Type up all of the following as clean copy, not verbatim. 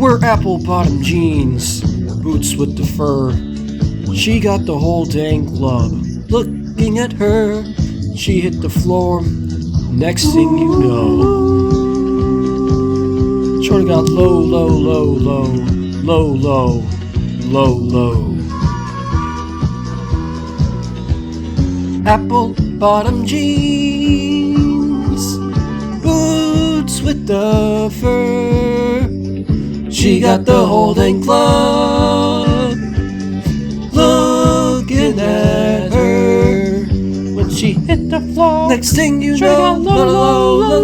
Wear apple-bottom jeans, boots with the fur. She got the whole dang club. Looking at her, she hit the floor. Next thing you know, Shorty got low, low, low, low, low, low, low, low. Apple-bottom jeans, boots with the fur. She got the whole dang club looking at her when she hit the floor. Next thing you know, low, low, low,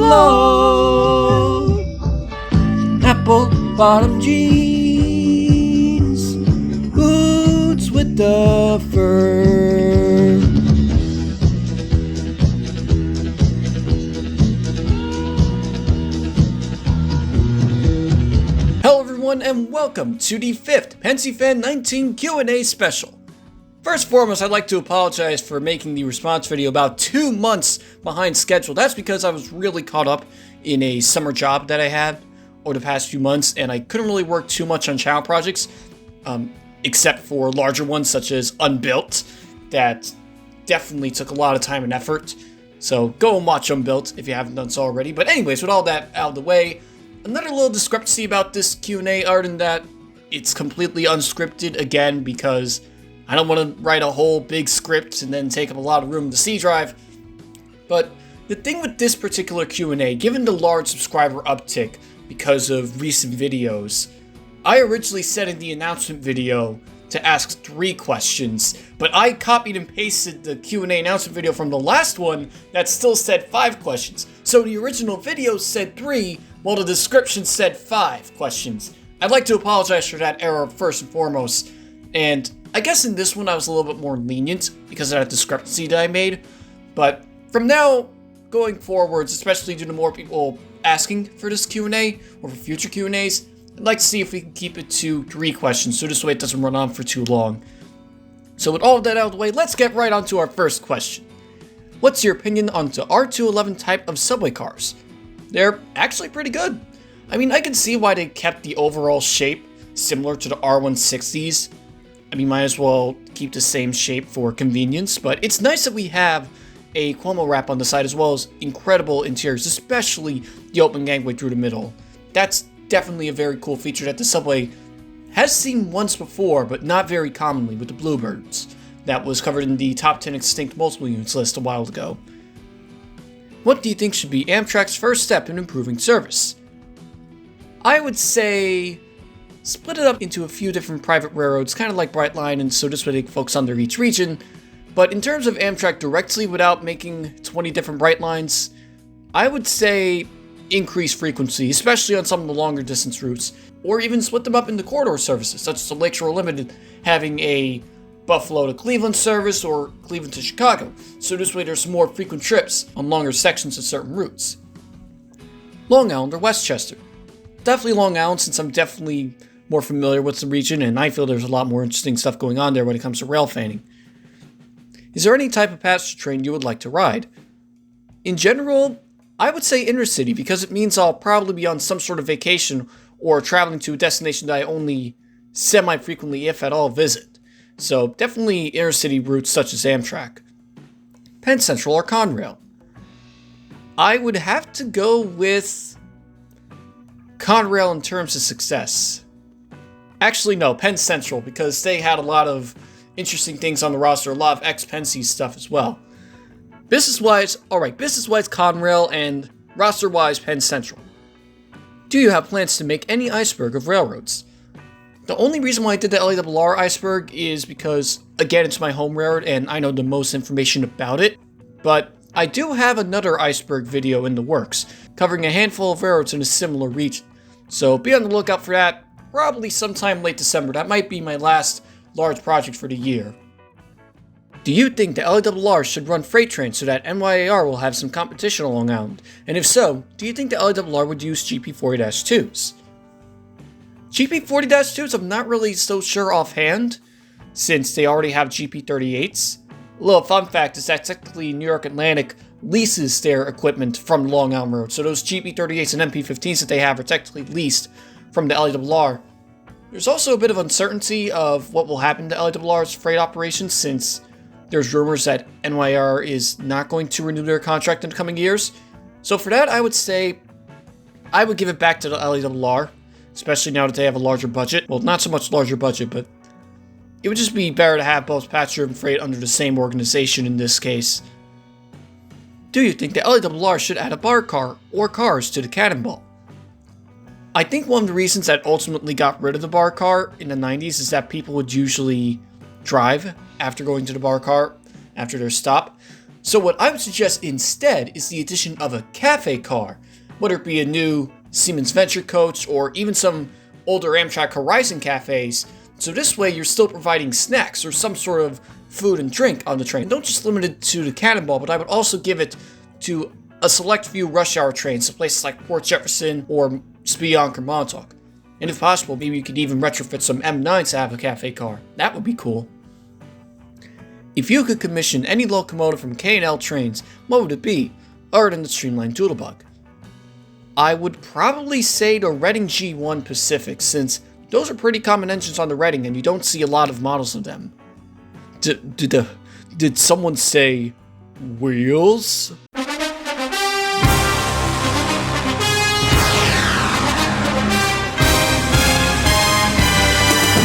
low. Apple-bottom jeans, boots with the fur. Hello everyone and welcome to the 5th Pensyfan19 Q&A special. First and foremost, I'd like to apologize for making the response video about 2 months behind schedule. That's because I was really caught up in a summer job that I had over the past few months, and I couldn't really work too much on channel projects, except for larger ones such as Unbuilt, that definitely took a lot of time and effort. So go and watch Unbuilt if you haven't done so already. But anyways, with all that out of the way, another little discrepancy about this Q&A, other than that, it's completely unscripted again because I don't want to write a whole big script and then take up a lot of room in the C drive. But the thing with this particular Q&A, given the large subscriber uptick because of recent videos, I originally said in the announcement video to ask 3 questions, but I copied and pasted the Q&A announcement video from the last one that still said 5 questions. So the original video said 3, while the description said 5 questions. I'd like to apologize for that error first and foremost, and I guess in this one I was a little bit more lenient because of that discrepancy that I made, but from now going forwards, especially due to more people asking for this Q&A or for future Q&As, I'd like to see if we can keep it to 3 questions so this way it doesn't run on for too long. So with all of that out of the way, let's get right on to our first question. What's your opinion on the R211 type of subway cars? They're actually pretty good. I mean, I can see why they kept the overall shape similar to the R160s. I mean, might as well keep the same shape for convenience, but it's nice that we have a Cuomo wrap on the side as well as incredible interiors, especially the open gangway through the middle. That's definitely a very cool feature that the subway has seen once before, but not very commonly with the Bluebirds. That was covered in the top 10 extinct multiple units list a while ago. What do you think should be Amtrak's first step in improving service? I would say split it up into a few different private railroads, kind of like Brightline, and so this way they can focus under each region. But in terms of Amtrak directly without making 20 different Brightlines, I would say increase frequency, especially on some of the longer distance routes, or even split them up into corridor services, such as the Lakeshore Limited having a Buffalo to Cleveland service or Cleveland to Chicago, so this way there's more frequent trips on longer sections of certain routes. Long Island or Westchester? Definitely Long Island, since I'm definitely more familiar with the region and I feel there's a lot more interesting stuff going on there when it comes to rail fanning. Is there any type of passenger train you would like to ride? In general, I would say intercity because it means I'll probably be on some sort of vacation or traveling to a destination that I only semi-frequently, if at all, visit. So definitely intercity routes such as Amtrak. Penn Central or Conrail? I would have to go with Conrail in terms of success. Actually no, Penn Central, because they had a lot of interesting things on the roster, a lot of ex-Pensy stuff as well. Business-wise Conrail, and roster-wise Penn Central. Do you have plans to make any iceberg of railroads? The only reason why I did the LIRR iceberg is because, again, it's my home railroad and I know the most information about it, but I do have another iceberg video in the works, covering a handful of railroads in a similar region, so be on the lookout for that, probably sometime late December. That might be my last large project for the year. Do you think the LIRR should run freight trains so that NYAR will have some competition along Long Island? And if so, do you think the LIRR would use GP40-2s? GP40-2s, I'm not really so sure offhand, since they already have GP38s. A little fun fact is that technically New York Atlantic leases their equipment from Long Island Road, so those GP38s and MP15s that they have are technically leased from the LIRR. There's also a bit of uncertainty of what will happen to LIRR's freight operations, since there's rumors that NYR is not going to renew their contract in the coming years. So for that, I would say I would give it back to the LIRR, especially now that they have a larger budget. Well, not so much larger budget, but it would just be better to have both passenger and freight under the same organization in this case. Do you think the LIRR should add a bar car or cars to the Cannonball? I think one of the reasons that ultimately got rid of the bar car in the 90s is that people would usually drive after going to the bar car after their stop. So what I would suggest instead is the addition of a cafe car, whether it be a new Siemens Venture coach or even some older Amtrak Horizon cafes. So this way you're still providing snacks or some sort of food and drink on the train. And don't just limit it to the Cannonball, but I would also give it to a select few rush hour trains, so places like Port Jefferson or Spionk or Montauk. And if possible, maybe you could even retrofit some M9s to have a cafe car. That would be cool. If you could commission any locomotive from K&L trains, what would it be, other than the streamlined Doodlebug? I would probably say the Reading G1 Pacific, since those are pretty common engines on the Reading and you don't see a lot of models of them. Did someone say wheels?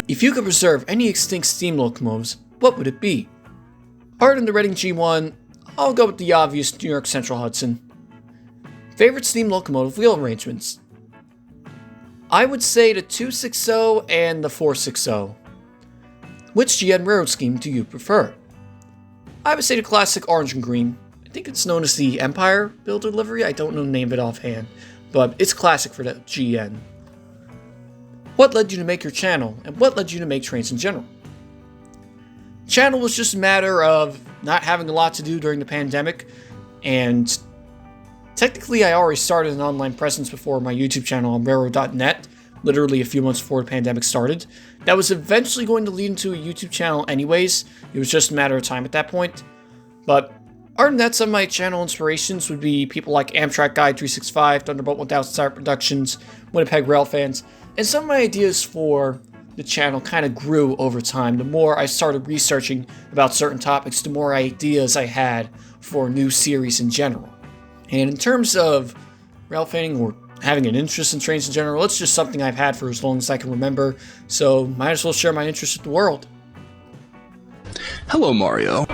If you could preserve any extinct steam locomotives, what would it be? Other than the Reading G1, I'll go with the obvious New York Central Hudson. Favorite steam locomotive wheel arrangements? I would say the 260 and the 460. Which GN railroad scheme do you prefer? I would say the classic orange and green. I think it's known as the Empire Builder livery. I don't know the name of it offhand, but it's classic for the GN. What led you to make your channel, and what led you to make trains in general? Channel was just a matter of not having a lot to do during the pandemic, and technically I already started an online presence before my YouTube channel on railroad.net, literally a few months before the pandemic started. That was eventually going to lead into a YouTube channel anyways. It was just a matter of time at that point. But other than that, some of my channel inspirations would be people like Amtrak Guide 365, Thunderbolt 1000 Star Productions, Winnipeg Railfans, and some of my ideas for the channel kind of grew over time. The more I started researching about certain topics, the more ideas I had for new series in general. And in terms of railfanning or having an interest in trains in general, it's just something I've had for as long as I can remember, so might as well share my interest with the world. Hello, Mario.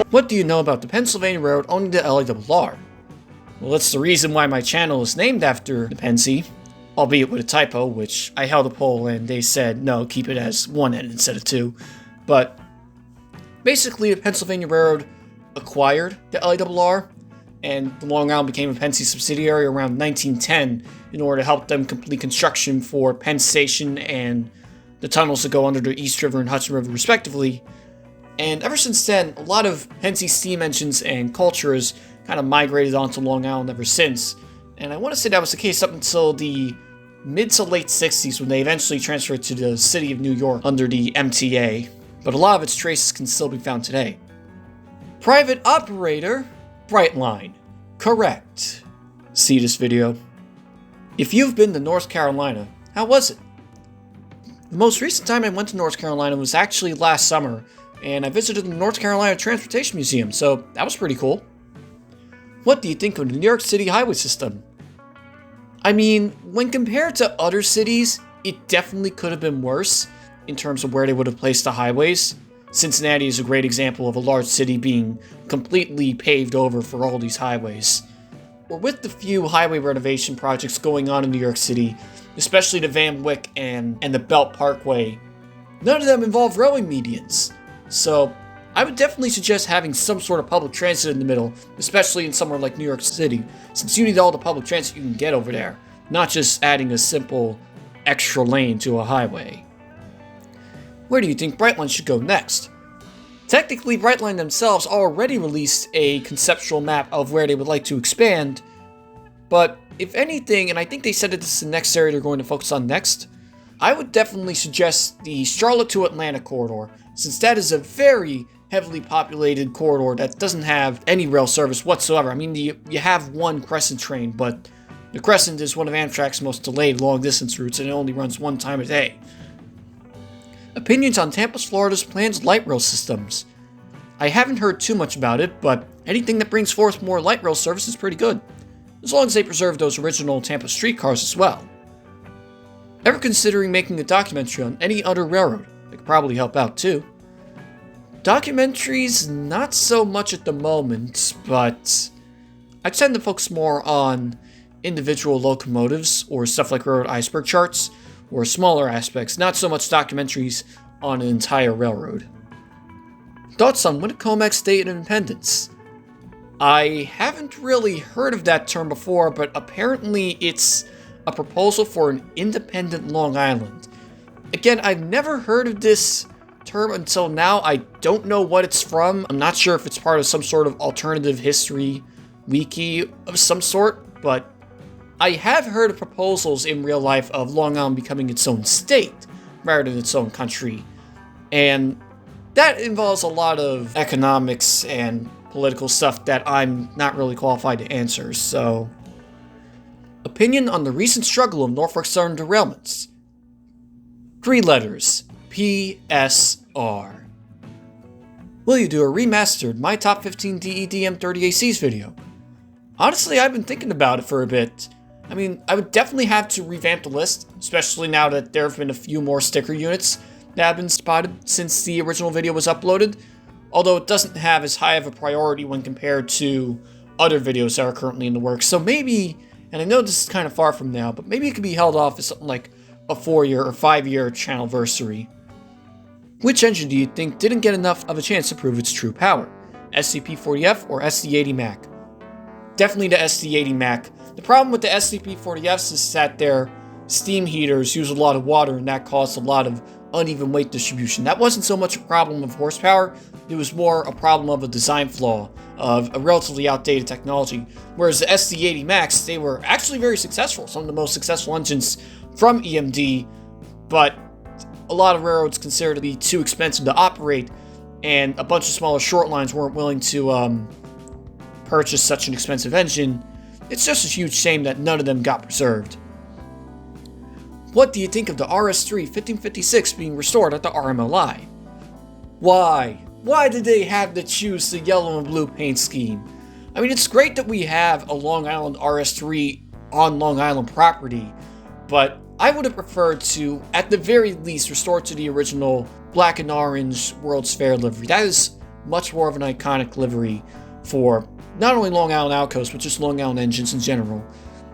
What do you know about the Pennsylvania Railroad owning the LIRR? Well, that's the reason why my channel is named after the Pensy, albeit with a typo, which I held a poll and they said, no, keep it as one N instead of two. But basically, the Pennsylvania Railroad acquired the LIRR, and the Long Island became a Pensy subsidiary around 1910 in order to help them complete construction for Penn Station and the tunnels that go under the East River and Hudson River respectively. And ever since then, a lot of Pensy steam engines and culture has kind of migrated onto Long Island ever since. And I want to say that was the case up until the mid to late 60s when they eventually transferred to the city of New York under the MTA. But a lot of its traces can still be found today. Private operator, Brightline. Correct. See this video. If you've been to North Carolina, how was it? The most recent time I went to North Carolina was actually last summer, and I visited the North Carolina Transportation Museum, so that was pretty cool. What do you think of the New York City highway system? I mean, when compared to other cities, it definitely could have been worse in terms of where they would have placed the highways. Cincinnati is a great example of a large city being completely paved over for all these highways. Or with the few highway renovation projects going on in New York City, especially the Van Wyck and the Belt Parkway, none of them involve rowing medians. So I would definitely suggest having some sort of public transit in the middle, especially in somewhere like New York City, since you need all the public transit you can get over there, not just adding a simple extra lane to a highway. Where do you think Brightline should go next? Technically, Brightline themselves already released a conceptual map of where they would like to expand, but if anything, and I think they said that this is the next area they're going to focus on next, I would definitely suggest the Charlotte to Atlanta corridor, since that is a very heavily populated corridor that doesn't have any rail service whatsoever. I mean, you have one Crescent train, but The Crescent is one of Amtrak's most delayed long-distance routes, and it only runs one time a day. Opinions on Tampa, Florida's planned light rail systems. I haven't heard too much about it, but anything that brings forth more light rail service is pretty good, as long as they preserve those original Tampa streetcars as well. Ever considering making a documentary on any other railroad? They could probably help out too. Documentaries, not so much at the moment, but I tend to focus more on individual locomotives or stuff like railroad iceberg charts or smaller aspects, not so much documentaries on an entire railroad. Thoughts on Winnacombe's State of Independence? I haven't really heard of that term before, but apparently it's a proposal for an independent Long Island. Again, I've never heard of this term until now. I don't know what it's from. I'm not sure if it's part of some sort of alternative history wiki of some sort, but I have heard of proposals in real life of Long Island becoming its own state rather than its own country. And that involves a lot of economics and political stuff that I'm not really qualified to answer, so... Opinion on the recent struggle of Norfolk Southern derailments. 3 letters. PSR. Will you do a remastered My Top 15 DEDM 30ACs video? Honestly, I've been thinking about it for a bit. I mean, I would definitely have to revamp the list, especially now that there have been a few more sticker units that have been spotted since the original video was uploaded, although it doesn't have as high of a priority when compared to other videos that are currently in the works. So maybe, and I know this is kind of far from now, but maybe it could be held off as something like a 4-year or 5-year channelversary. Which engine do you think didn't get enough of a chance to prove its true power? SCP-40F or SD80 Mac? Definitely the SD80 Mac. The problem with the SCP-40Fs is that their steam heaters use a lot of water, and that caused a lot of uneven weight distribution. That wasn't so much a problem of horsepower, it was more a problem of a design flaw, of a relatively outdated technology. Whereas the SD80 Macs, they were actually very successful, some of the most successful engines from EMD, but a lot of railroads considered to be too expensive to operate, and a bunch of smaller Shortlines weren't willing to purchase such an expensive engine. It's just a huge shame that none of them got preserved. What do you think of the RS3 1556 being restored at the RMLI? Why? Why did they have to choose the yellow and blue paint scheme? I mean, it's great that we have a Long Island RS3 on Long Island property, but I would have preferred to, at the very least, restore it to the original black and orange World's Fair livery. That is much more of an iconic livery for not only Long Island Outcoast, but just Long Island engines in general.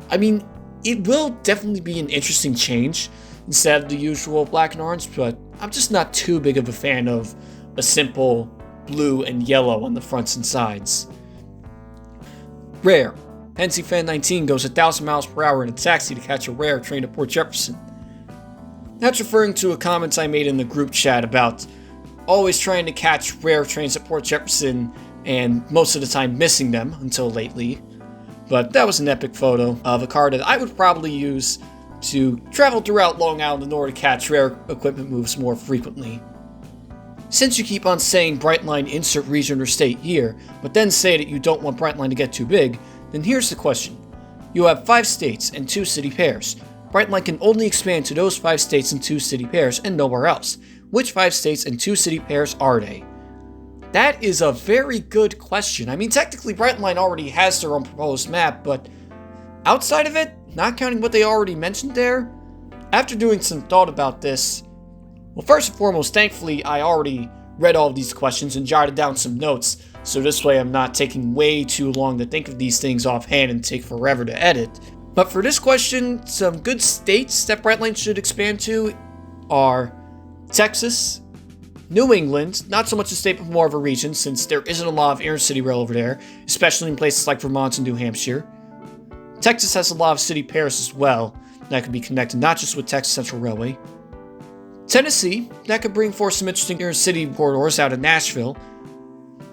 I mean, it will definitely be an interesting change instead of the usual black and orange, but I'm just not too big of a fan of a simple blue and yellow on the fronts and sides. Rare. Pensyfan19 goes 1,000 miles per hour in a taxi to catch a rare train at Port Jefferson. That's referring to a comment I made in the group chat about always trying to catch rare trains at Port Jefferson and most of the time missing them until lately. But that was an epic photo of a car that I would probably use to travel throughout Long Island in order to catch rare equipment moves more frequently. Since you keep on saying Brightline insert region or state here, but then say that you don't want Brightline to get too big, then here's the question. You have 5 states and 2 city pairs. Brightline can only expand to those 5 states and 2 city pairs and nowhere else. Which 5 states and 2 city pairs are they? That is a very good question. I mean, technically Brightline already has their own proposed map, but outside of it, not counting what they already mentioned there, after doing some thought about this, well, first and foremost, thankfully I already read all of these questions and jotted down some notes, so this way I'm not taking way too long to think of these things offhand and take forever to edit. But for this question, some good states that Brightline should expand to are Texas, New England, not so much a state but more of a region since there isn't a lot of intercity rail over there, especially in places like Vermont and New Hampshire. Texas has a lot of city pairs as well that could be connected not just with Texas Central Railway. Tennessee, that could bring forth some interesting intercity corridors out of Nashville.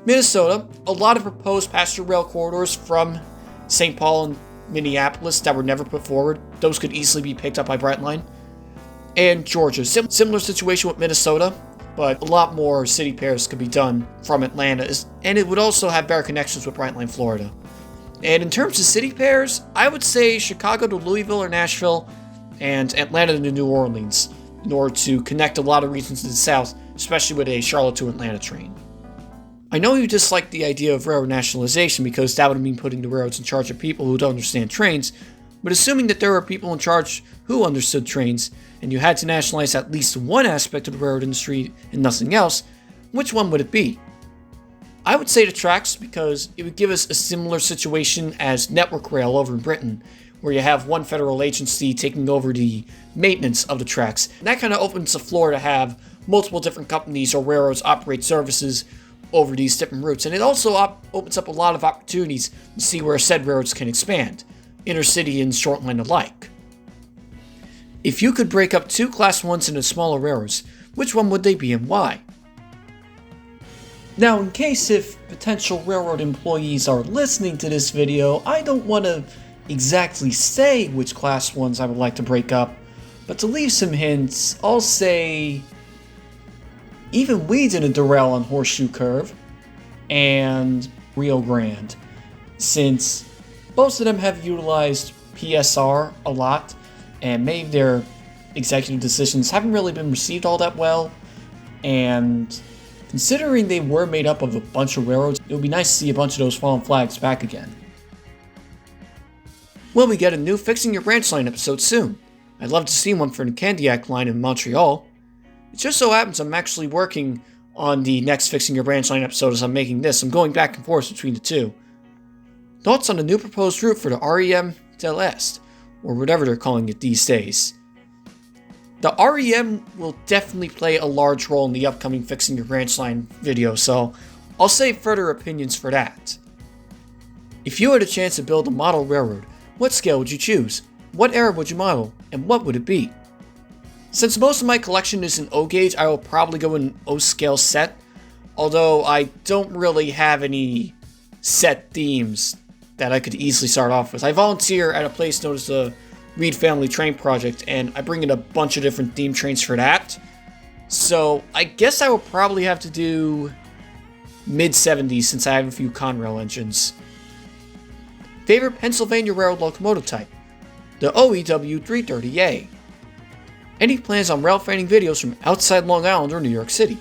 Minnesota, a lot of proposed passenger rail corridors from St. Paul and Minneapolis that were never put forward. Those could easily be picked up by Brightline. And Georgia, similar situation with Minnesota, but a lot more city pairs could be done from Atlanta, and it would also have better connections with Brightline, Florida. And in terms of city pairs, I would say Chicago to Louisville or Nashville, and Atlanta to New Orleans, in order to connect a lot of regions to the south, especially with a Charlotte to Atlanta train. I know you dislike the idea of railroad nationalization because that would mean putting the railroads in charge of people who don't understand trains, but assuming that there were people in charge who understood trains, and you had to nationalize at least one aspect of the railroad industry and nothing else, which one would it be? I would say the tracks, because it would give us a similar situation as Network Rail over in Britain, where you have one federal agency taking over the maintenance of the tracks. And that kind of opens the floor to have multiple different companies or railroads operate services over these different routes. And it also opens up a lot of opportunities to see where said railroads can expand, intercity and shortline alike. If you could break up two Class 1s into smaller railroads, which one would they be and why? Now, in case if potential railroad employees are listening to this video, I don't want to exactly say which Class 1s I would like to break up, but to leave some hints, I'll say even we didn't derail on Horseshoe Curve and Rio Grande, since most of them have utilized PSR a lot, and maybe their executive decisions haven't really been received all that well, and considering they were made up of a bunch of railroads, it would be nice to see a bunch of those fallen flags back again. Will we get a new Fixing Your Branch Line episode soon? I'd love to see one for the Candiac line in Montreal. It just so happens I'm actually working on the next Fixing Your Branch Line episode as I'm making this. I'm going back and forth between the two. Thoughts on the new proposed route for the REM de l'Est, or whatever they're calling it these days. The REM will definitely play a large role in the upcoming Fixing Your Branch Line video, so I'll save further opinions for that. If you had a chance to build a model railroad, what scale would you choose? What era would you model, and what would it be? Since most of my collection is in O gauge, I will probably go in an O scale set, although I don't really have any set themes that I could easily start off with. I volunteer at a place known as the Reed Family Train Project, and I bring in a bunch of different theme trains for that. So I guess I will probably have to do mid-70s since I have a few Conrail engines. Favorite Pennsylvania Railroad locomotive type? The OEW 330A. Any plans on railfanning videos from outside Long Island or New York City?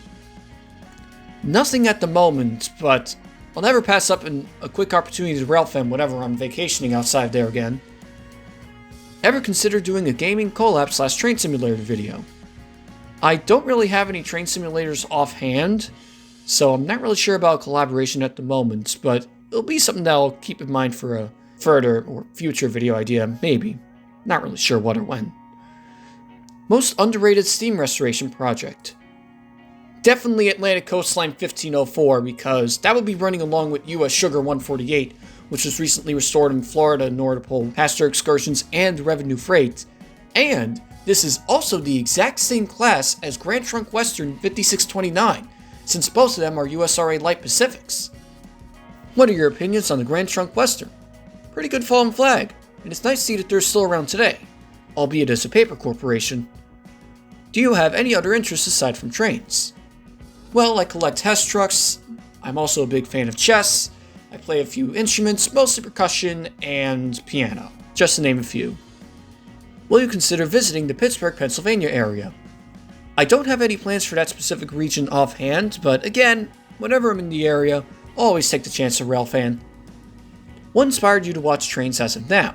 Nothing at the moment, but I'll never pass up a quick opportunity to railfan whenever I'm vacationing outside there again. Ever consider doing a gaming collab / train simulator video? I don't really have any train simulators offhand, so I'm not really sure about collaboration at the moment, but it'll be something that I'll keep in mind for a further or future video idea, maybe. Not really sure what or when. Most underrated steam restoration project? Definitely Atlantic Coastline 1504, because that will be running along with US Sugar 148, which was recently restored in Florida in order to pull passenger excursions and revenue freight. And this is also the exact same class as Grand Trunk Western 5629, since both of them are USRA Light Pacifics. What are your opinions on the Grand Trunk Western? Pretty good fallen flag, and it's nice to see that they're still around today, albeit as a paper corporation. Do you have any other interests aside from trains? Well, I collect Hess trucks, I'm also a big fan of chess, I play a few instruments, mostly percussion and piano, just to name a few. Will you consider visiting the Pittsburgh, Pennsylvania area? I don't have any plans for that specific region offhand, but again, whenever I'm in the area, I'll always take the chance to railfan. What inspired you to watch trains as of now?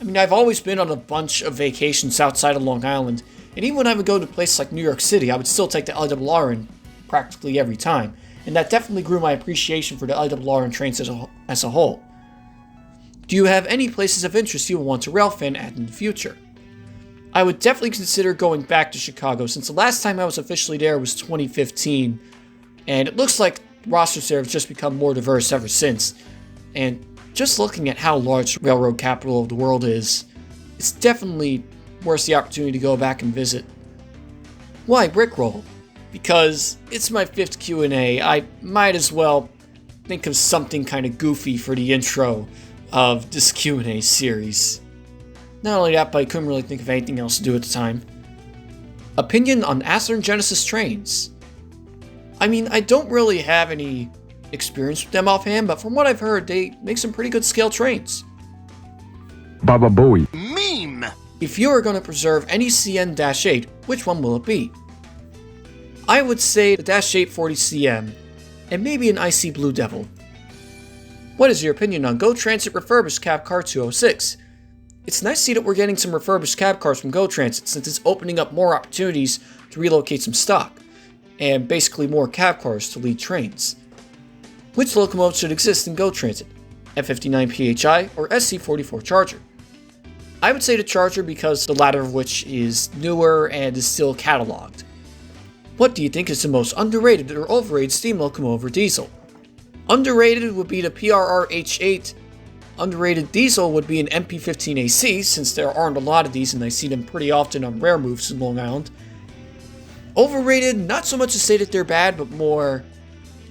I mean, I've always been on a bunch of vacations outside of Long Island, and even when I would go to places like New York City, I would still take the LIRR in practically every time, and that definitely grew my appreciation for the LIRR and trains as a whole. Do you have any places of interest you will want to railfan at in the future? I would definitely consider going back to Chicago, since the last time I was officially there was 2015, and it looks like rosters there have just become more diverse ever since. And just looking at how large the railroad capital of the world is, it's definitely worth the opportunity to go back and visit. Why Brickroll? Because it's my 5th Q&A, I might as well think of something kind of goofy for the intro of this Q&A series. Not only that, but I couldn't really think of anything else to do at the time. Opinion on Athlone Genesis trains? I mean, I don't really have any experience with them offhand, but from what I've heard, they make some pretty good scale trains. Baba Booey. Meme! If you are going to preserve any CN-8, which one will it be? I would say the -8 40CM, and maybe an Icy Blue Devil. What is your opinion on Go Transit refurbished cab car 206? It's nice to see that we're getting some refurbished cab cars from Go Transit, since it's opening up more opportunities to relocate some stock, and basically more cab cars to lead trains. Which locomotive should exist in Go Transit? F59 PHI or SC44 Charger? I would say the Charger because the latter of which is newer and is still cataloged. What do you think is the most underrated or overrated steam locomotive or diesel? Underrated would be the PRR H8. Underrated diesel would be an MP15AC, since there aren't a lot of these and I see them pretty often on rare moves in Long Island. Overrated, not so much to say that they're bad, but more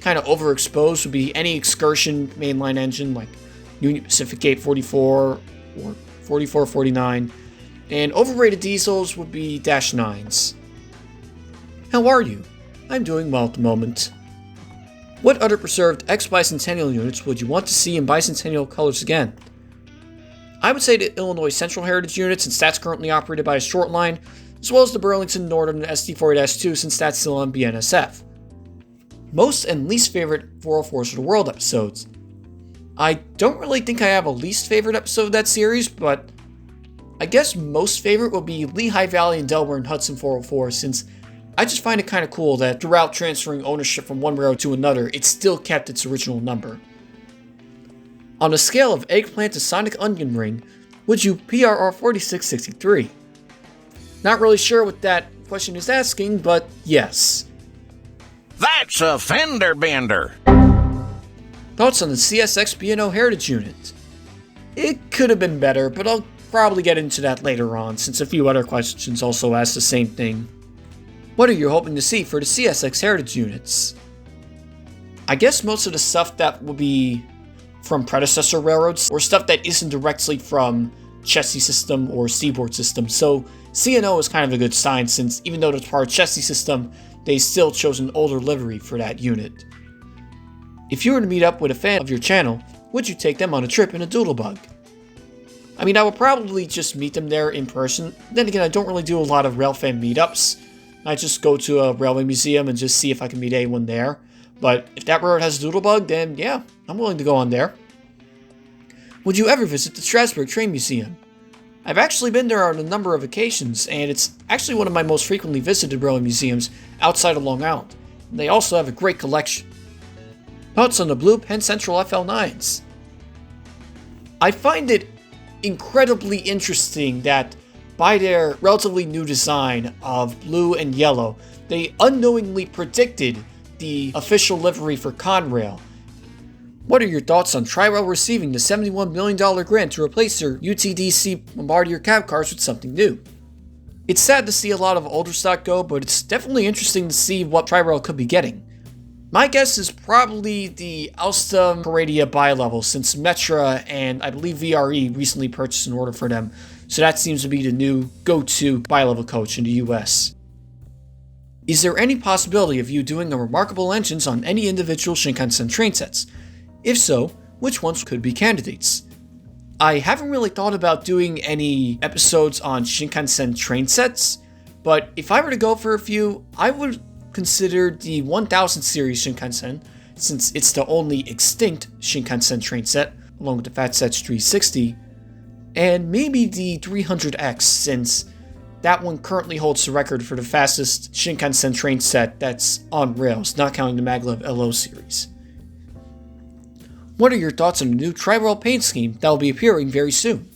kind of overexposed would be any excursion mainline engine like Union Pacific 844 or 4449. And overrated diesels would be -9s. How are you? I'm doing well at the moment. What other preserved ex-bicentennial units would you want to see in bicentennial colors again? I would say the Illinois Central Heritage unit, since that's currently operated by a Shortline, as well as the Burlington Northern SD4-2, since that's still on BNSF. Most and least favorite 404s of the World episodes. I don't really think I have a least favorite episode of that series, but I guess most favorite would be Lehigh Valley and Delaware and Hudson 404, since I just find it kind of cool that throughout transferring ownership from one railroad to another, it still kept its original number. On a scale of eggplant to sonic onion ring, would you PRR 4663? Not really sure what that question is asking, but yes. That's a fender bender! Thoughts on the CSX B&O Heritage unit? It could have been better, but I'll probably get into that later on, since a few other questions also ask the same thing. What are you hoping to see for the CSX Heritage units? I guess most of the stuff that will be from predecessor railroads, or stuff that isn't directly from chassis system or seaboard system, so C&O is kind of a good sign, since even though it's part of chassis system, they still chose an older livery for that unit. If you were to meet up with a fan of your channel, would you take them on a trip in a doodlebug? I mean, I would probably just meet them there in person. Then again, I don't really do a lot of Railfan meetups. I just go to a railway museum and just see if I can meet anyone there. But if that railroad has a doodlebug, then yeah, I'm willing to go on there. Would you ever visit the Strasbourg Train Museum? I've actually been there on a number of occasions, and it's actually one of my most frequently visited railway museums outside of Long Island. And they also have a great collection. Thoughts on the blue Penn Central FL9s? I find it incredibly interesting that by their relatively new design of blue and yellow, they unknowingly predicted the official livery for Conrail. What are your thoughts on Tri-Rail receiving the $71 million grant to replace their UTDC Bombardier cab cars with something new? It's sad to see a lot of older stock go, but it's definitely interesting to see what Tri-Rail could be getting. My guess is probably the Alstom Paradia bi-level, since Metra and I believe VRE recently purchased an order for them, so that seems to be the new go-to bi-level coach in the US. Is there any possibility of you doing a remarkable engines on any individual Shinkansen train sets? If so, which ones could be candidates? I haven't really thought about doing any episodes on Shinkansen train sets, but if I were to go for a few, I would consider the 1000 series Shinkansen, since it's the only extinct Shinkansen train set, along with the Fatsetch 360, and maybe the 300X, since that one currently holds the record for the fastest Shinkansen train set that's on rails, not counting the Maglev LO series. What are your thoughts on the new Tri-Rail paint scheme that will be appearing very soon?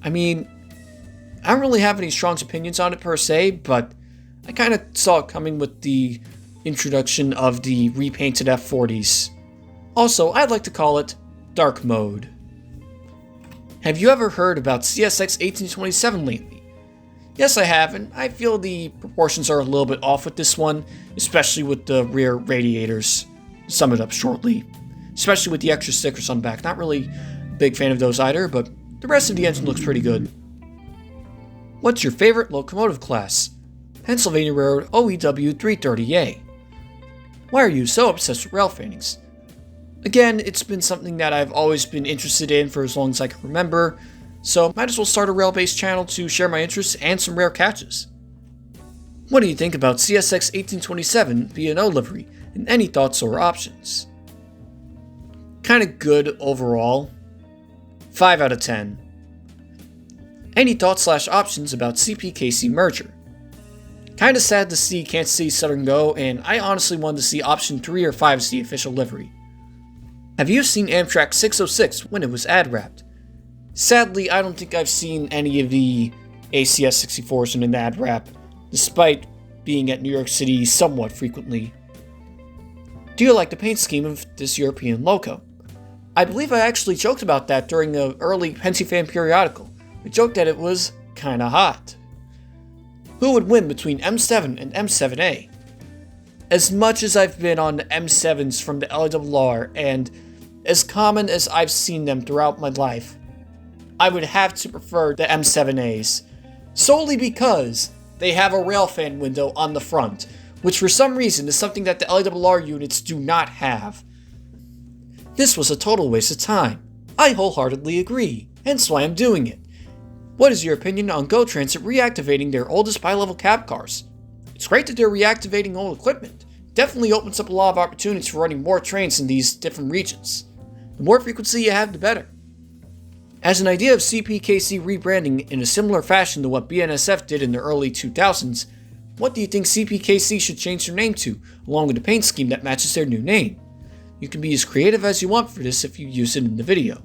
I mean, I don't really have any strong opinions on it per se, but I kind of saw it coming with the introduction of the repainted F40s. Also, I'd like to call it Dark Mode. Have you ever heard about CSX 1827 lately? Yes, I have, and I feel the proportions are a little bit off with this one, especially with the rear radiators. Sum it up shortly. Especially with the extra stickers on the back. Not really a big fan of those either, but the rest of the engine looks pretty good. What's your favorite locomotive class? Pennsylvania Railroad OEW 330A. Why are you so obsessed with rail fannings? Again, it's been something that I've always been interested in for as long as I can remember, so might as well start a rail-based channel to share my interests and some rare catches. What do you think about CSX 1827 B&O livery, and any thoughts or options? Kinda good overall. 5 out of 10. Any thoughts/options about CPKC merger? Kinda sad to see Kansas City Southern go, and I honestly wanted to see option 3 or 5 as the official livery. Have you seen Amtrak 606 when it was ad wrapped? Sadly, I don't think I've seen any of the ACS 64s in an ad wrap, despite being at New York City somewhat frequently. Do you like the paint scheme of this European loco? I believe I actually joked about that during an early Pensyfan periodical. I joked that it was kinda hot. Who would win between M7 and M7A? As much as I've been on the M7s from the LIRR, and as common as I've seen them throughout my life, I would have to prefer the M7As, solely because they have a Railfan window on the front, which for some reason is something that the LIRR units do not have. This was a total waste of time. I wholeheartedly agree, hence why I'm doing it. What is your opinion on GO Transit reactivating their oldest bi-level cab cars? It's great that they're reactivating old equipment. Definitely opens up a lot of opportunities for running more trains in these different regions. The more frequency you have, the better. As an idea of CPKC rebranding in a similar fashion to what BNSF did in the early 2000s, what do you think CPKC should change their name to, along with a paint scheme that matches their new name? You can be as creative as you want for this if you use it in the video.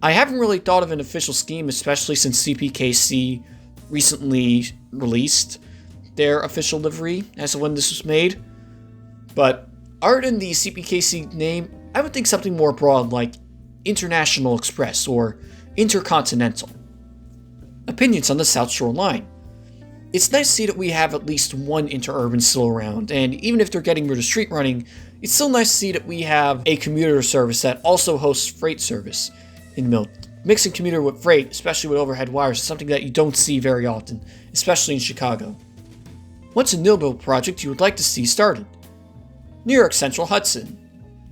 I haven't really thought of an official scheme, especially since CPKC recently released their official livery as of when this was made, but other than the CPKC name, I would think something more broad like International Express or Intercontinental. Opinions on the South Shore line. It's nice to see that we have at least one interurban still around, and even if they're getting rid of street running, it's still nice to see that we have a commuter service that also hosts freight service in the middle. Mixing commuter with freight, especially with overhead wires, is something that you don't see very often, especially in Chicago. What's a new build project you would like to see started? New York Central Hudson.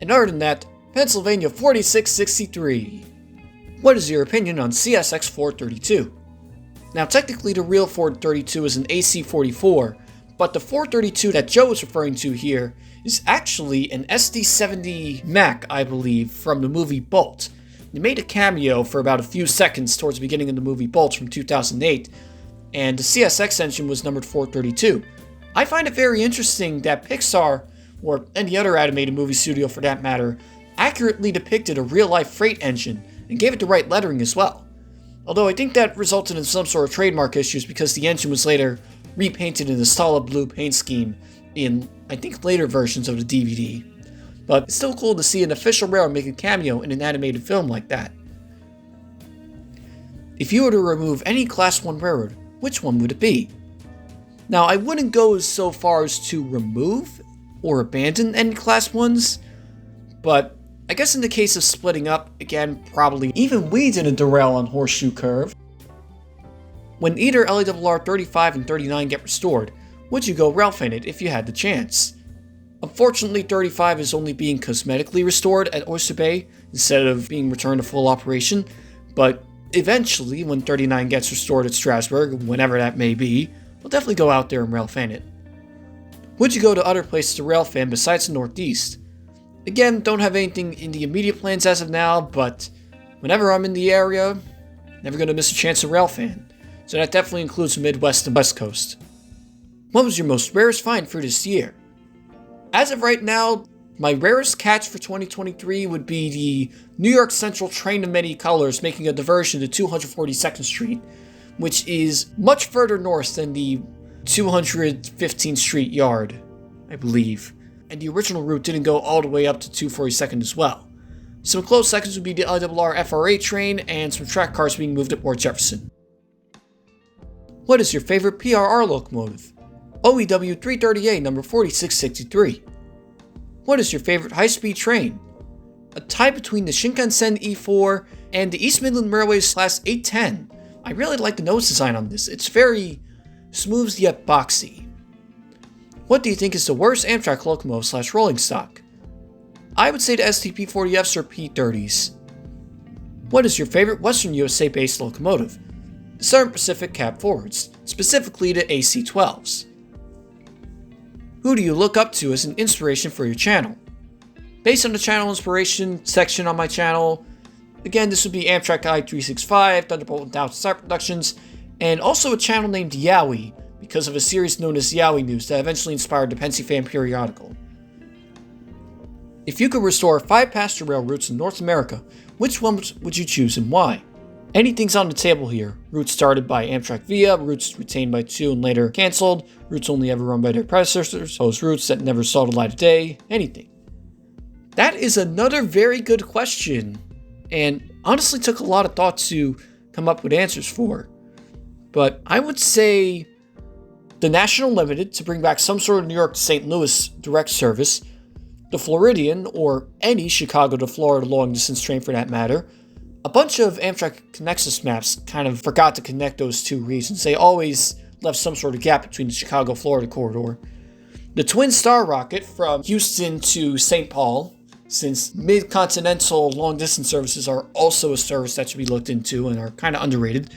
And other than that, Pennsylvania 4663. What is your opinion on CSX 432? Now technically the real 432 is an AC44, but the 432 that Joe is referring to here is actually an SD70 Mac, I believe, from the movie Bolt. They made a cameo for about a few seconds towards the beginning of the movie Bolt from 2008, and the CSX engine was numbered 432. I find it very interesting that Pixar, or any other animated movie studio for that matter, accurately depicted a real-life freight engine and gave it the right lettering as well. Although I think that resulted in some sort of trademark issues because the engine was later repainted in a solid blue paint scheme in, I think, later versions of the DVD. But it's still cool to see an official railroad make a cameo in an animated film like that. If you were to remove any Class 1 railroad, which one would it be? Now, I wouldn't go so far as to remove or abandon any Class 1s, but I guess in the case of splitting up, again, probably even we didn't derail on Horseshoe Curve. When either LIRR 35 and 39 get restored, would you go Railfan it if you had the chance? Unfortunately, 35 is only being cosmetically restored at Oyster Bay instead of being returned to full operation, but eventually, when 39 gets restored at Strasbourg, whenever that may be, we'll definitely go out there and Railfan it. Would you go to other places to Railfan besides the Northeast? Again, don't have anything in the immediate plans as of now, but whenever I'm in the area, never gonna miss a chance to Railfan. So that definitely includes the Midwest and West Coast. What was your most rarest find for this year? As of right now, my rarest catch for 2023 would be the New York Central train of many colors making a diversion to 242nd Street, which is much further north than the 215th Street yard, I believe. And the original route didn't go all the way up to 242nd as well. Some close seconds would be the LIRR FRA train and some track cars being moved at Port Jefferson. What is your favorite PRR locomotive? OEW 330A number 4663. What is your favorite high-speed train? A tie between the Shinkansen E4 and the East Midland Railway's Class 810. I really like the nose design on this. It's very smooth yet boxy. What do you think is the worst Amtrak locomotive / rolling stock? I would say the STP-40Fs or P-30s. What is your favorite Western USA-based locomotive? The Southern Pacific cab forwards, specifically the AC-12s. Who do you look up to as an inspiration for your channel? Based on the channel inspiration section on my channel, again, this would be Amtrak I-365, Thunderbolt and Down Start Productions, and also a channel named Yowie, because of a series known as Yowie News that eventually inspired the Pensyfan periodical. If you could restore 5 passenger rail routes in North America, which ones would you choose and why? Anything's on the table here. Routes started by Amtrak Via, routes retained by 2 and later cancelled, routes only ever run by their predecessors, those routes that never saw the light of day, anything. That is another very good question, and honestly took a lot of thought to come up with answers for. But I would say the National Limited to bring back some sort of New York to St. Louis direct service, the Floridian, or any Chicago to Florida long-distance train for that matter. A bunch of Amtrak Connexus maps kind of forgot to connect those two regions. They always left some sort of gap between the Chicago-Florida corridor. The Twin Star rocket from Houston to St. Paul, since mid-continental long-distance services are also a service that should be looked into and are kind of underrated.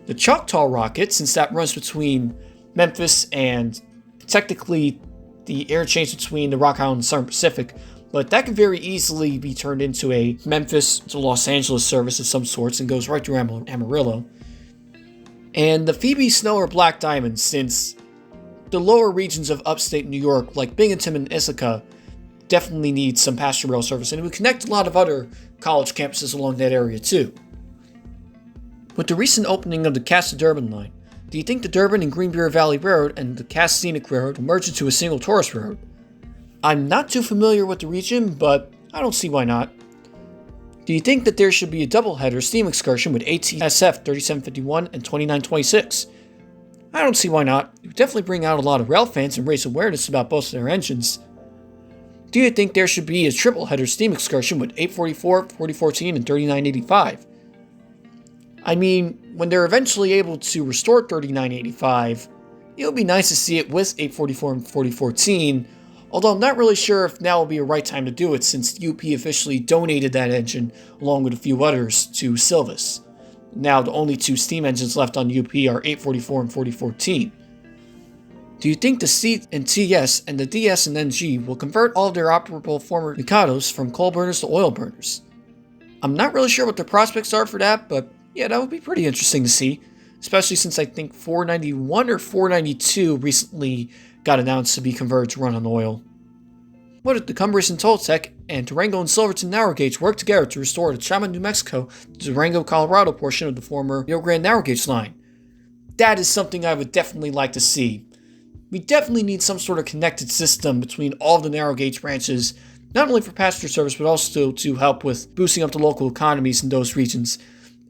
The Choctaw rocket, since that runs between Memphis and technically the interchange between the Rock Island and Southern Pacific, but that could very easily be turned into a Memphis to Los Angeles service of some sorts and goes right through Amarillo. And the Phoebe Snow or Black Diamond, since the lower regions of upstate New York, like Binghamton and Ithaca, definitely need some passenger rail service, and it would connect a lot of other college campuses along that area too. With the recent opening of the Cass to Durban line, do you think the Durban and Green River Valley Railroad and the Cass Scenic Railroad will merge into a single tourist railroad? I'm not too familiar with the region, but I don't see why not. Do you think that there should be a double-header steam excursion with ATSF 3751 and 2926? I don't see why not. It would definitely bring out a lot of rail fans and raise awareness about both of their engines. Do you think there should be a triple-header steam excursion with 844, 4014, and 3985? I mean, when they're eventually able to restore 3985, it would be nice to see it with 844 and 4014, although I'm not really sure if now will be a right time to do it since UP officially donated that engine along with a few others to Silvis. Now the only 2 steam engines left on UP are 844 and 4014. Do you think the C and TS and the DS and NG will convert all of their operable former Mikados from coal burners to oil burners? I'm not really sure what the prospects are for that, but yeah, that would be pretty interesting to see, especially since I think 491 or 492 recently got announced to be converted to run on oil. What if the Cumberland and Toltec and Durango and Silverton narrow gauge work together to restore the Chama, New Mexico to Durango, Colorado portion of the former Rio Grande narrow gauge line? That is something I would definitely like to see. We definitely need some sort of connected system between all of the narrow gauge branches, not only for passenger service but also to help with boosting up the local economies in those regions.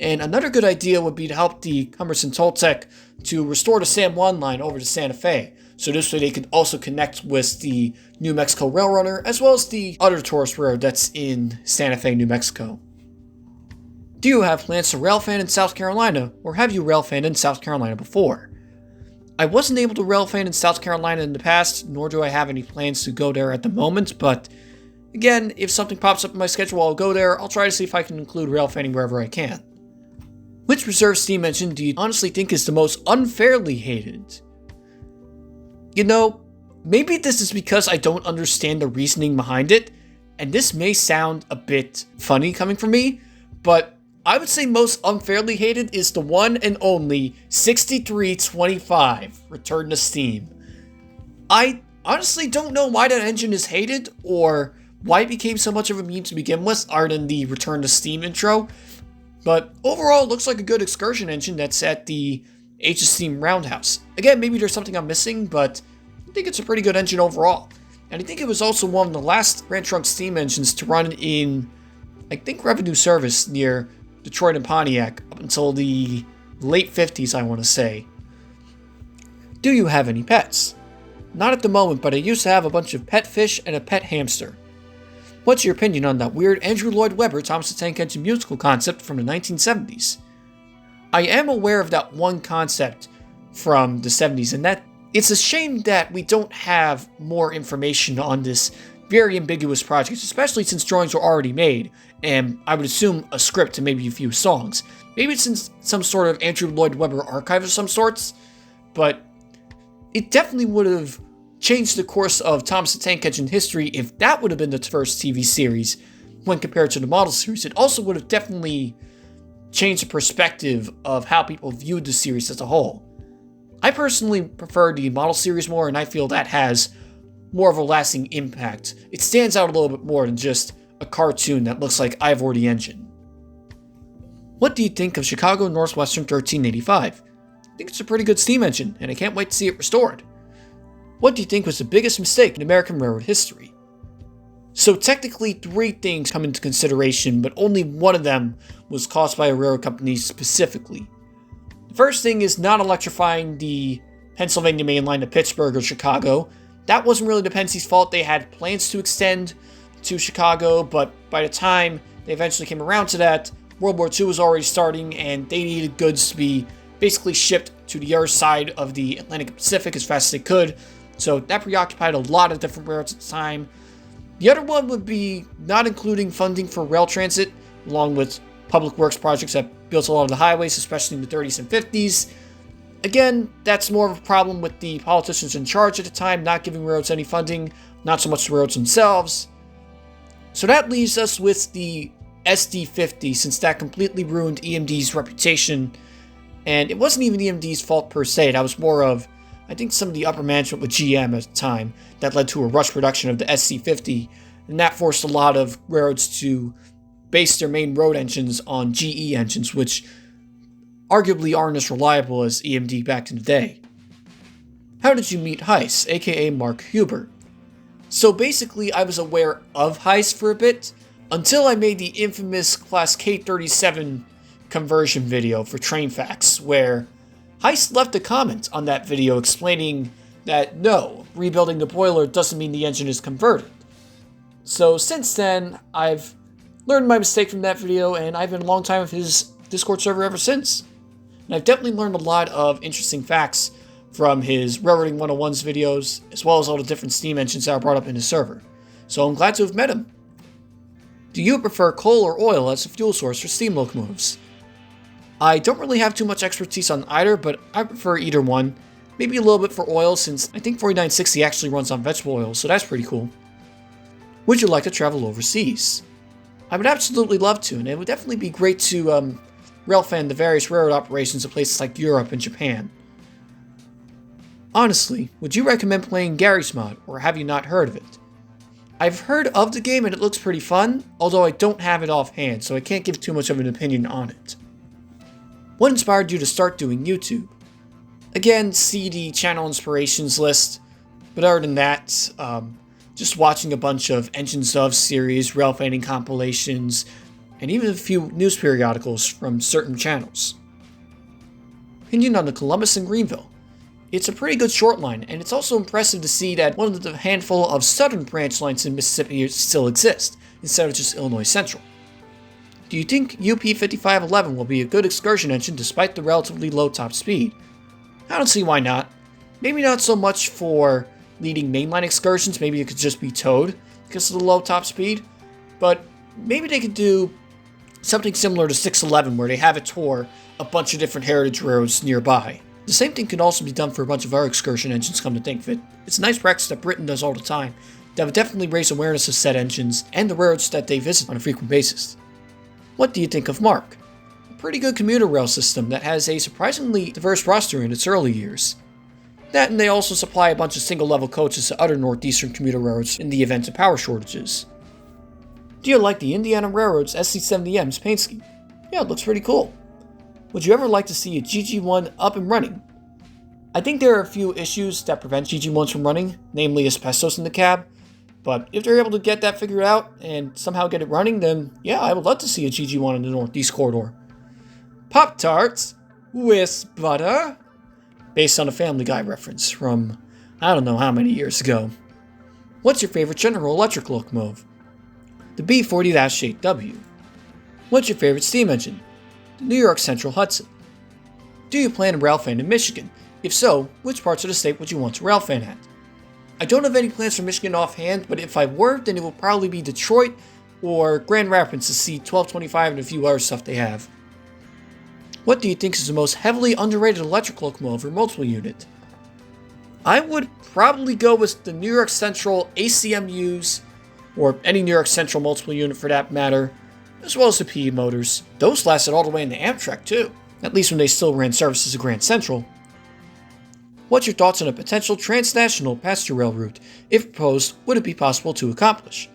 And another good idea would be to help the Cumberland Toltec to restore the San Juan line over to Santa Fe. So this way they could also connect with the New Mexico Rail Runner as well as the other tourist railroad that's in Santa Fe, New Mexico. Do you have plans to Railfan in South Carolina, or have you Railfan in South Carolina before? I wasn't able to Railfan in South Carolina in the past, nor do I have any plans to go there at the moment, but again, if something pops up in my schedule while I'll go there, I'll try to see if I can include Railfanning wherever I can. Which reserve steam engine do you honestly think is the most unfairly hated? You know, maybe this is because I don't understand the reasoning behind it, and this may sound a bit funny coming from me, but I would say most unfairly hated is the one and only 6325 Return to Steam. I honestly don't know why that engine is hated, or why it became so much of a meme to begin with, other than the Return to Steam intro. But overall, it looks like a good excursion engine that's at the H Steam Roundhouse. Again, maybe there's something I'm missing, but I think it's a pretty good engine overall. And I think it was also one of the last Grand Trunk steam engines to run in, I think, revenue service near Detroit and Pontiac up until the late 50s, I want to say. Do you have any pets? Not at the moment, but I used to have a bunch of pet fish and a pet hamster. What's your opinion on that weird Andrew Lloyd Webber Thomas the Tank Engine musical concept from the 1970s? I am aware of that one concept from the 70s, and that it's a shame that we don't have more information on this very ambiguous projects, especially since drawings were already made, and I would assume a script and maybe a few songs. Maybe it's in some sort of Andrew Lloyd Webber archive of some sorts, but it definitely would have changed the course of Thomas the Tank Engine history if that would have been the first TV series when compared to the model series. It also would have definitely changed the perspective of how people viewed the series as a whole. I personally prefer the model series more, and I feel that has more of a lasting impact. It stands out a little bit more than just a cartoon that looks like Ivor the Engine. What do you think of Chicago Northwestern 1385? I think it's a pretty good steam engine, and I can't wait to see it restored. What do you think was the biggest mistake in American railroad history? So technically 3 things come into consideration, but only one of them was caused by a railroad company specifically. The first thing is not electrifying the Pennsylvania main line to Pittsburgh or Chicago. That wasn't really the Pensy's fault. They had plans to extend to Chicago, but by the time they eventually came around to that, World War II was already starting, and they needed goods to be basically shipped to the other side of the Atlantic Pacific as fast as they could. So that preoccupied a lot of different railroads at the time. The other one would be not including funding for rail transit, along with public works projects that built a lot of the highways, especially in the 30s and 50s. Again, that's more of a problem with the politicians in charge at the time, not giving railroads any funding, not so much the railroads themselves. So that leaves us with the SD50, since that completely ruined EMD's reputation. And it wasn't even EMD's fault per se, that was more of, I think, some of the upper management with GM at the time that led to a rush production of the SC50, and that forced a lot of railroads to base their main road engines on GE engines, which arguably aren't as reliable as EMD back in the day. How did you meet Heiss, aka Mark Huber? So basically, I was aware of Heiss for a bit, until I made the infamous Class K37 conversion video for Train Facts, where Heiss left a comment on that video explaining that no, rebuilding the boiler doesn't mean the engine is converted. So since then, I've learned my mistake from that video, and I've been a long time with his Discord server ever since. And I've definitely learned a lot of interesting facts from his Railroading 101's videos, as well as all the different steam engines that are brought up in his server. So I'm glad to have met him. Do you prefer coal or oil as a fuel source for steam locomotives? I don't really have too much expertise on either, but I prefer either one. Maybe a little bit for oil, since I think 4960 actually runs on vegetable oil, so that's pretty cool. Would you like to travel overseas? I would absolutely love to, and it would definitely be great to Railfan the various railroad operations of places like Europe and Japan. Honestly, would you recommend playing Gary's Mod, or have you not heard of it? I've heard of the game and it looks pretty fun, although I don't have it offhand, so I can't give too much of an opinion on it. What inspired you to start doing YouTube? Again, see the channel inspirations list, but other than that, just watching a bunch of Engines of series, Railfanning compilations, and even a few news periodicals from certain channels. Opinion on the Columbus and Greenville. It's a pretty good short line, and it's also impressive to see that one of the handful of southern branch lines in Mississippi still exist, instead of just Illinois Central. Do you think UP 5511 will be a good excursion engine despite the relatively low top speed? I don't see why not. Maybe not so much for leading mainline excursions, maybe it could just be towed because of the low top speed, but maybe they could do something similar to 611 where they have it tour a bunch of different heritage roads nearby. The same thing can also be done for a bunch of our excursion engines, come to think of it. It's a nice practice that Britain does all the time that would definitely raise awareness of said engines and the roads that they visit on a frequent basis. What do you think of Mark? A pretty good commuter rail system that has a surprisingly diverse roster in its early years. That, and they also supply a bunch of single-level coaches to other northeastern commuter railroads in the event of power shortages. Do you like the Indiana Railroad's SC70M's paint scheme? Yeah, it looks pretty cool. Would you ever like to see a GG1 up and running? I think there are a few issues that prevent GG1s from running, namely asbestos in the cab, but if they're able to get that figured out and somehow get it running, then yeah, I would love to see a GG1 in the Northeast Corridor. Pop-Tarts with butter? Based on a Family Guy reference from I don't know how many years ago. What's your favorite General Electric locomotive? The B40-8W. What's your favorite steam engine? The New York Central Hudson. Do you plan to railfan in Michigan? If so, which parts of the state would you want to railfan at? I don't have any plans for Michigan offhand, but if I were, then it will probably be Detroit or Grand Rapids to see 1225 and a few other stuff they have. What do you think is the most heavily underrated electric locomotive or multiple unit? I would probably go with the New York Central ACMUs, or any New York Central multiple unit for that matter, as well as the PE motors. Those lasted all the way into Amtrak too, at least when they still ran services at Grand Central. What's your thoughts on a potential transnational passenger rail route? If proposed, would it be possible to accomplish?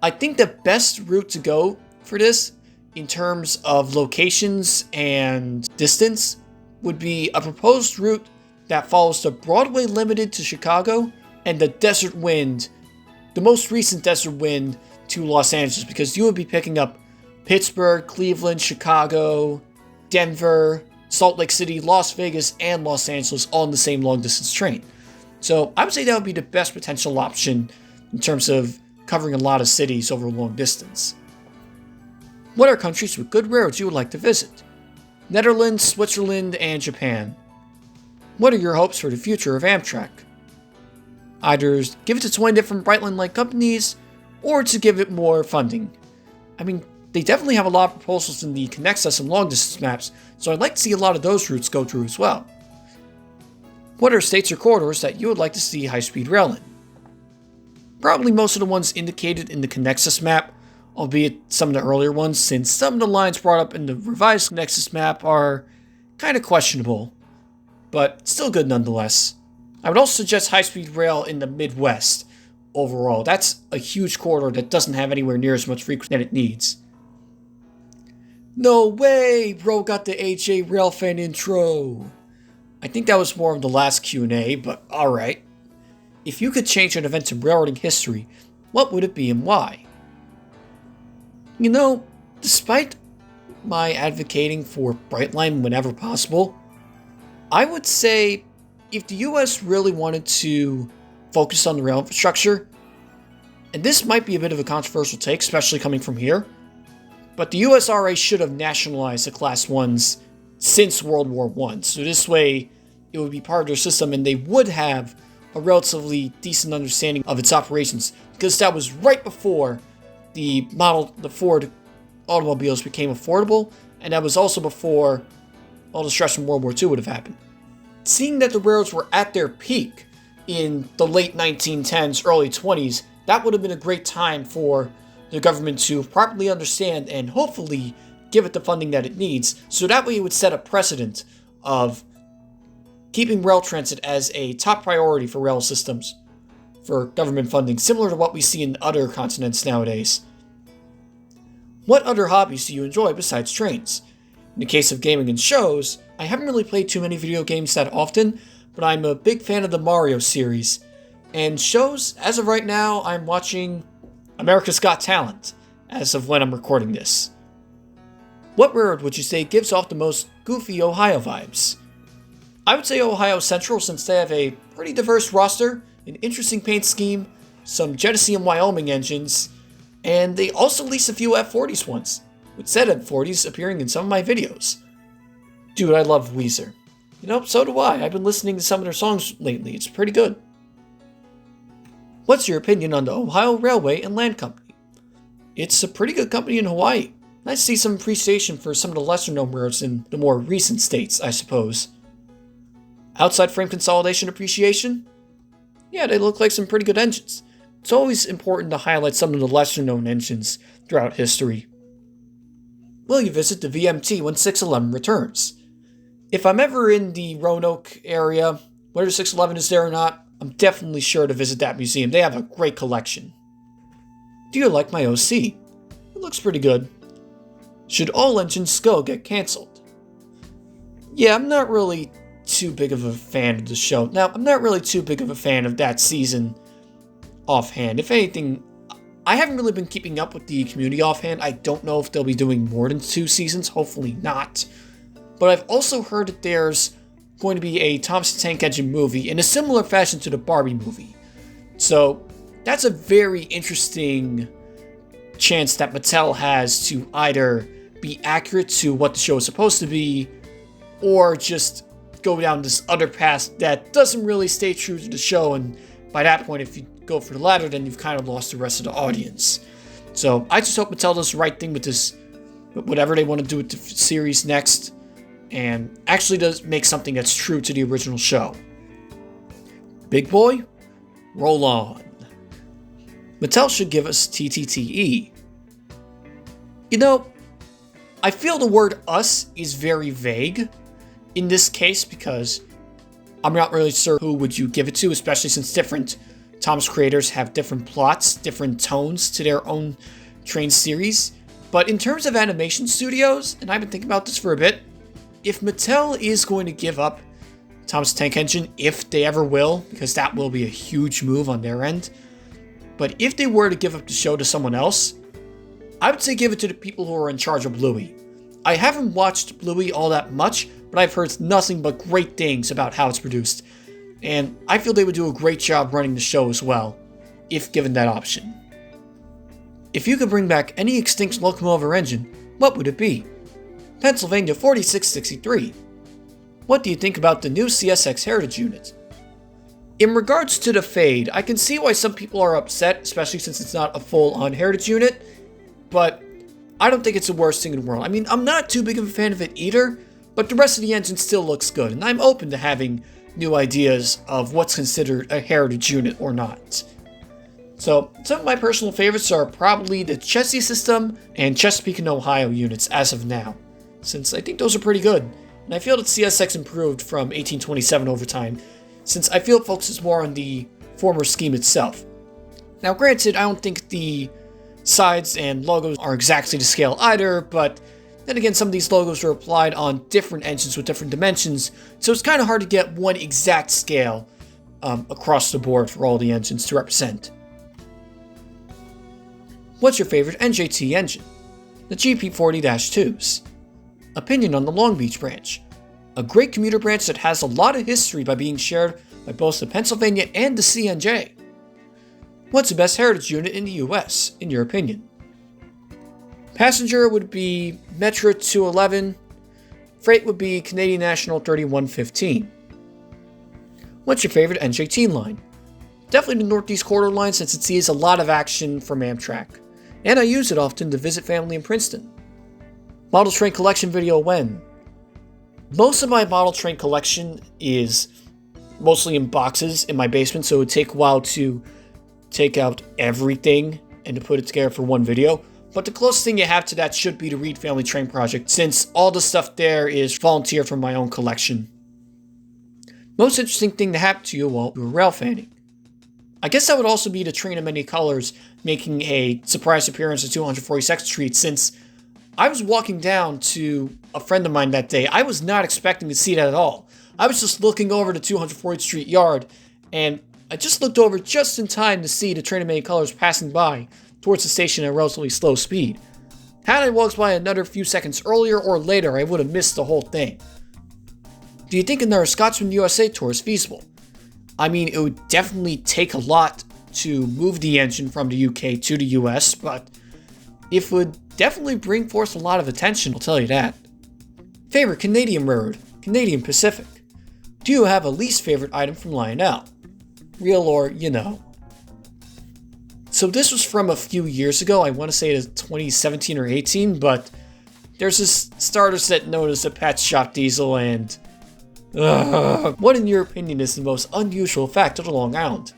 I think the best route to go for this, in terms of locations and distance, would be a proposed route that follows the Broadway Limited to Chicago and the Desert Wind, the most recent Desert Wind, to Los Angeles, because you would be picking up Pittsburgh, Cleveland, Chicago, Denver, Salt Lake City, Las Vegas, and Los Angeles all in the same long-distance train. So I would say that would be the best potential option in terms of covering a lot of cities over a long distance. What are countries with good railroads you would like to visit? Netherlands, Switzerland, and Japan. What are your hopes for the future of Amtrak? Either give it to 20 different Brightline-like companies, or to give it more funding. I mean, they definitely have a lot of proposals in the Connexus and long-distance maps, so I'd like to see a lot of those routes go through as well. What are states or corridors that you would like to see high-speed rail in? Probably most of the ones indicated in the Connexus map, albeit some of the earlier ones, since some of the lines brought up in the revised Connexus map are kind of questionable, but still good nonetheless. I would also suggest high-speed rail in the Midwest overall. That's a huge corridor that doesn't have anywhere near as much frequency that it needs. No way, bro got the AJ Railfan intro. I think that was more of the last Q&A, but alright. If you could change an event in railroading history, what would it be and why? You know, despite my advocating for Brightline whenever possible, I would say if the US really wanted to focus on the rail infrastructure, and this might be a bit of a controversial take, especially coming from here, but the USRA should have nationalized the Class 1s since World War I. So this way, it would be part of their system and they would have a relatively decent understanding of its operations, because that was right before the Ford automobiles became affordable, and that was also before all the stress from World War II would have happened. Seeing that the railroads were at their peak in the late 1910s, early 20s, that would have been a great time for the government to properly understand and hopefully give it the funding that it needs, so that way it would set a precedent of keeping rail transit as a top priority for rail systems for government funding, similar to what we see in other continents nowadays. What other hobbies do you enjoy besides trains? In the case of gaming and shows, I haven't really played too many video games that often, but I'm a big fan of the Mario series. And shows, as of right now, I'm watching America's Got Talent, as of when I'm recording this. What railroad would you say gives off the most goofy Ohio vibes? I would say Ohio Central, since they have a pretty diverse roster, an interesting paint scheme, some Genesee and Wyoming engines, and they also lease a few F40s once, with said F40s appearing in some of my videos. Dude, I love Weezer. You know, so do I. I've been listening to some of their songs lately. It's pretty good. What's your opinion on the Ohio Railway and Land Company? It's a pretty good company in Hawaii. Nice to see some appreciation for some of the lesser-known railroads in the more recent states, I suppose. Outside frame consolidation appreciation? Yeah, they look like some pretty good engines. It's always important to highlight some of the lesser-known engines throughout history. Will you visit the VMT when 611 returns? If I'm ever in the Roanoke area, whether 611 is there or not, I'm definitely sure to visit that museum. They have a great collection. Do you like my OC? It looks pretty good. Should all engines go get cancelled? Yeah, I'm not really too big of a fan of the show. Now, I'm not really too big of a fan of that season offhand. If anything, I haven't really been keeping up with the community offhand. I don't know if they'll be doing more than 2 seasons. Hopefully not. But I've also heard that there's going to be a Thompson Tank Engine movie in a similar fashion to the Barbie movie. So that's a very interesting chance that Mattel has to either be accurate to what the show is supposed to be, or just go down this other path that doesn't really stay true to the show and by that point, if you go for the latter, then you've kind of lost the rest of the audience. So I just hope Mattel does the right thing with this, whatever they want to do with the series next, and actually does make something that's true to the original show. Big boy, roll on. Mattel should give us TTTE. You know, I feel the word us is very vague in this case because I'm not really sure who would you give it to, especially since different Tom's creators have different plots, different tones to their own train series. But in terms of animation studios, and I've been thinking about this for a bit, if Mattel is going to give up Tom's Tank Engine, if they ever will, because that will be a huge move on their end, but if they were to give up the show to someone else, I would say give it to the people who are in charge of Bluey. I haven't watched Bluey all that much, but I've heard nothing but great things about how it's produced, and I feel they would do a great job running the show as well, if given that option. If you could bring back any extinct locomotive or engine, what would it be? Pensyfan19 What do you think about the new CSX Heritage Unit? In regards to the Fade, I can see why some people are upset, especially since it's not a full-on Heritage Unit, but I don't think it's the worst thing in the world. I mean, I'm not too big of a fan of it either, but the rest of the engine still looks good, and I'm open to having new ideas of what's considered a Heritage Unit or not. So, some of my personal favorites are probably the Chessie system and Chesapeake and Ohio units as of now, since I think those are pretty good, and I feel that CSX improved from 1827 over time, since I feel it focuses more on the former scheme itself. Now granted, I don't think the sides and logos are exactly to scale either, but then again, some of these logos are applied on different engines with different dimensions, so it's kind of hard to get one exact scale across the board for all the engines to represent. What's your favorite NJT engine? The GP40-2s. Opinion on the Long Beach branch. A great commuter branch that has a lot of history by being shared by both the Pennsylvania and the CNJ. What's the best heritage unit in the US, in your opinion? Passenger would be Metro 211. Freight would be Canadian National 3115. What's your favorite NJT line? Definitely the Northeast Corridor line since it sees a lot of action from Amtrak. And I use it often to visit family in Princeton. Model train collection video when? Most of my model train collection is mostly in boxes in my basement, so it would take a while to take out everything and to put it together for one video. But the closest thing you have to that should be the Reed Family Train Project, since all the stuff there is volunteer from my own collection. Most interesting thing to happen to you while you were railfanning? I guess that would also be the Train of Many Colors making a surprise appearance at 242nd Street, since I was walking down to a friend of mine that day. I was not expecting to see that at all. I was just looking over the 240th Street yard, and I just looked over just in time to see the Train of Many Colors passing by towards the station at a relatively slow speed. Had I walked by another few seconds earlier or later, I would have missed the whole thing. Do you think another Scotsman USA tour is feasible? I mean, it would definitely take a lot to move the engine from the UK to the US, but it would definitely bring forth a lot of attention, I'll tell you that. Favorite Canadian railroad? Canadian Pacific. Do you have a least favorite item from Lionel? Real or, you know. So this was from a few years ago, I want to say it's 2017 or 18, but there's this starter set known as the Patch Shop Diesel, and what in your opinion is the most unusual fact of the Long Island?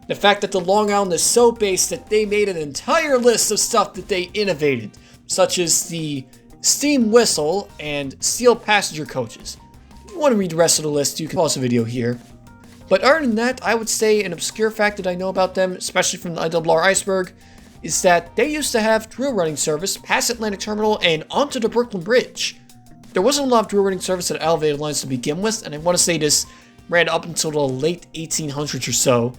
The fact that the Long Island is so based that they made an entire list of stuff that they innovated, such as the steam whistle and steel passenger coaches. If you want to read the rest of the list, you can pause the video here. But other than that, I would say an obscure fact that I know about them, especially from the IRR iceberg, is that they used to have drill running service past Atlantic Terminal and onto the Brooklyn Bridge. There wasn't a lot of drill running service at elevated lines to begin with, and I want to say this ran up until the late 1800s or so.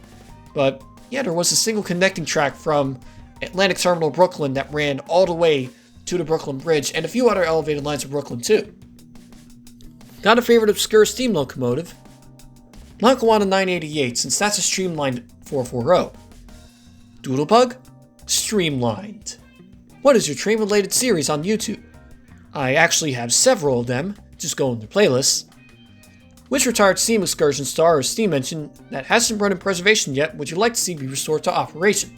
But yeah, there was a single connecting track from Atlantic Terminal, Brooklyn that ran all the way to the Brooklyn Bridge, and a few other elevated lines of Brooklyn too. Got a favorite obscure steam locomotive? Lackawanna 988, since that's a streamlined 440. Doodlebug? Streamlined. What is your train-related series on YouTube? I actually have several of them, just go in the playlists. Which retired steam excursion star or steam engine that hasn't run in preservation yet would you like to see be restored to operation?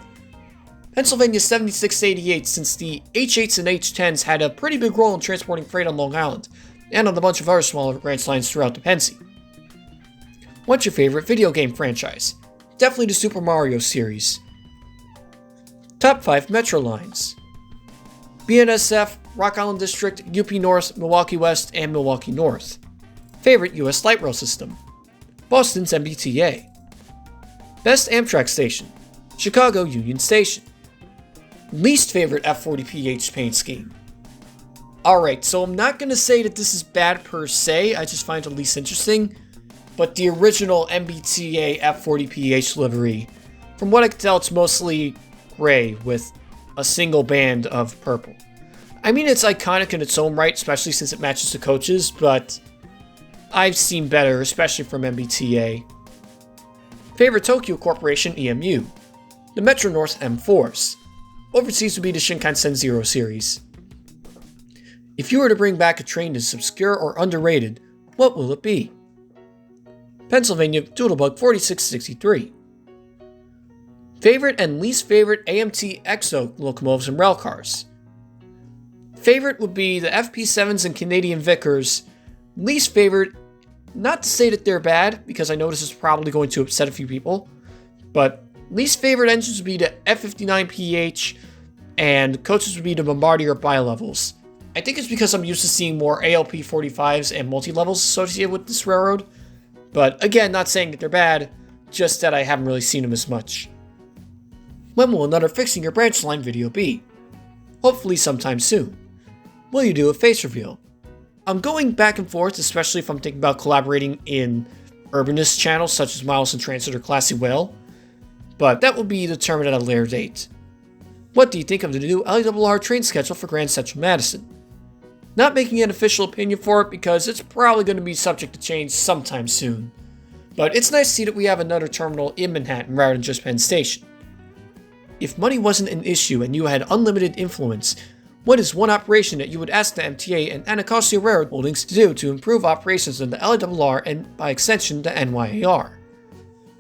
Pennsylvania 7688, since the H8s and H10s had a pretty big role in transporting freight on Long Island, and on a bunch of other smaller branch lines throughout the Pensy. What's your favorite video game franchise? Definitely the Super Mario series. Top 5 Metro lines. BNSF, Rock Island District, UP North, Milwaukee West, and Milwaukee North. Favorite US light rail system? Boston's MBTA. Best Amtrak station? Chicago Union Station. Least favorite F40PH paint scheme? Alright, so I'm not going to say that this is bad per se, I just find it least interesting, but the original MBTA F40PH livery, from what I can tell, it's mostly gray with a single band of purple. I mean, it's iconic in its own right, especially since it matches the coaches, but I've seen better, especially from MBTA. Favorite Tokyo Corporation EMU? The Metro North M4s. Overseas would be the Shinkansen 0 series. If you were to bring back a train that's obscure or underrated, what will it be? Pennsylvania Doodlebug 4663. Favorite and least favorite AMT EXO locomotives and rail cars? Favorite would be the FP7s and Canadian Vickers. Least favorite, not to say that they're bad, because I know this is probably going to upset a few people, but least favorite engines would be the F59PH, and coaches would be the Bombardier bi-levels. I think it's because I'm used to seeing more ALP 45s and multi-levels associated with this railroad, but again, not saying that they're bad, just that I haven't really seen them as much. When will another Fixing Your Branch Line video be? Hopefully sometime soon. Will you do a face reveal? I'm going back and forth, especially if I'm thinking about collaborating in urbanist channels such as Miles in Transit or Classy Whale, but that will be determined at a later date. What do you think of the new LIRR train schedule for Grand Central Madison? Not making an official opinion for it because it's probably going to be subject to change sometime soon, but it's nice to see that we have another terminal in Manhattan rather than just Penn Station. If money wasn't an issue and you had unlimited influence, what is one operation that you would ask the MTA and Anacostia Railroad Holdings to do to improve operations in the LIRR and, by extension, the NYAR?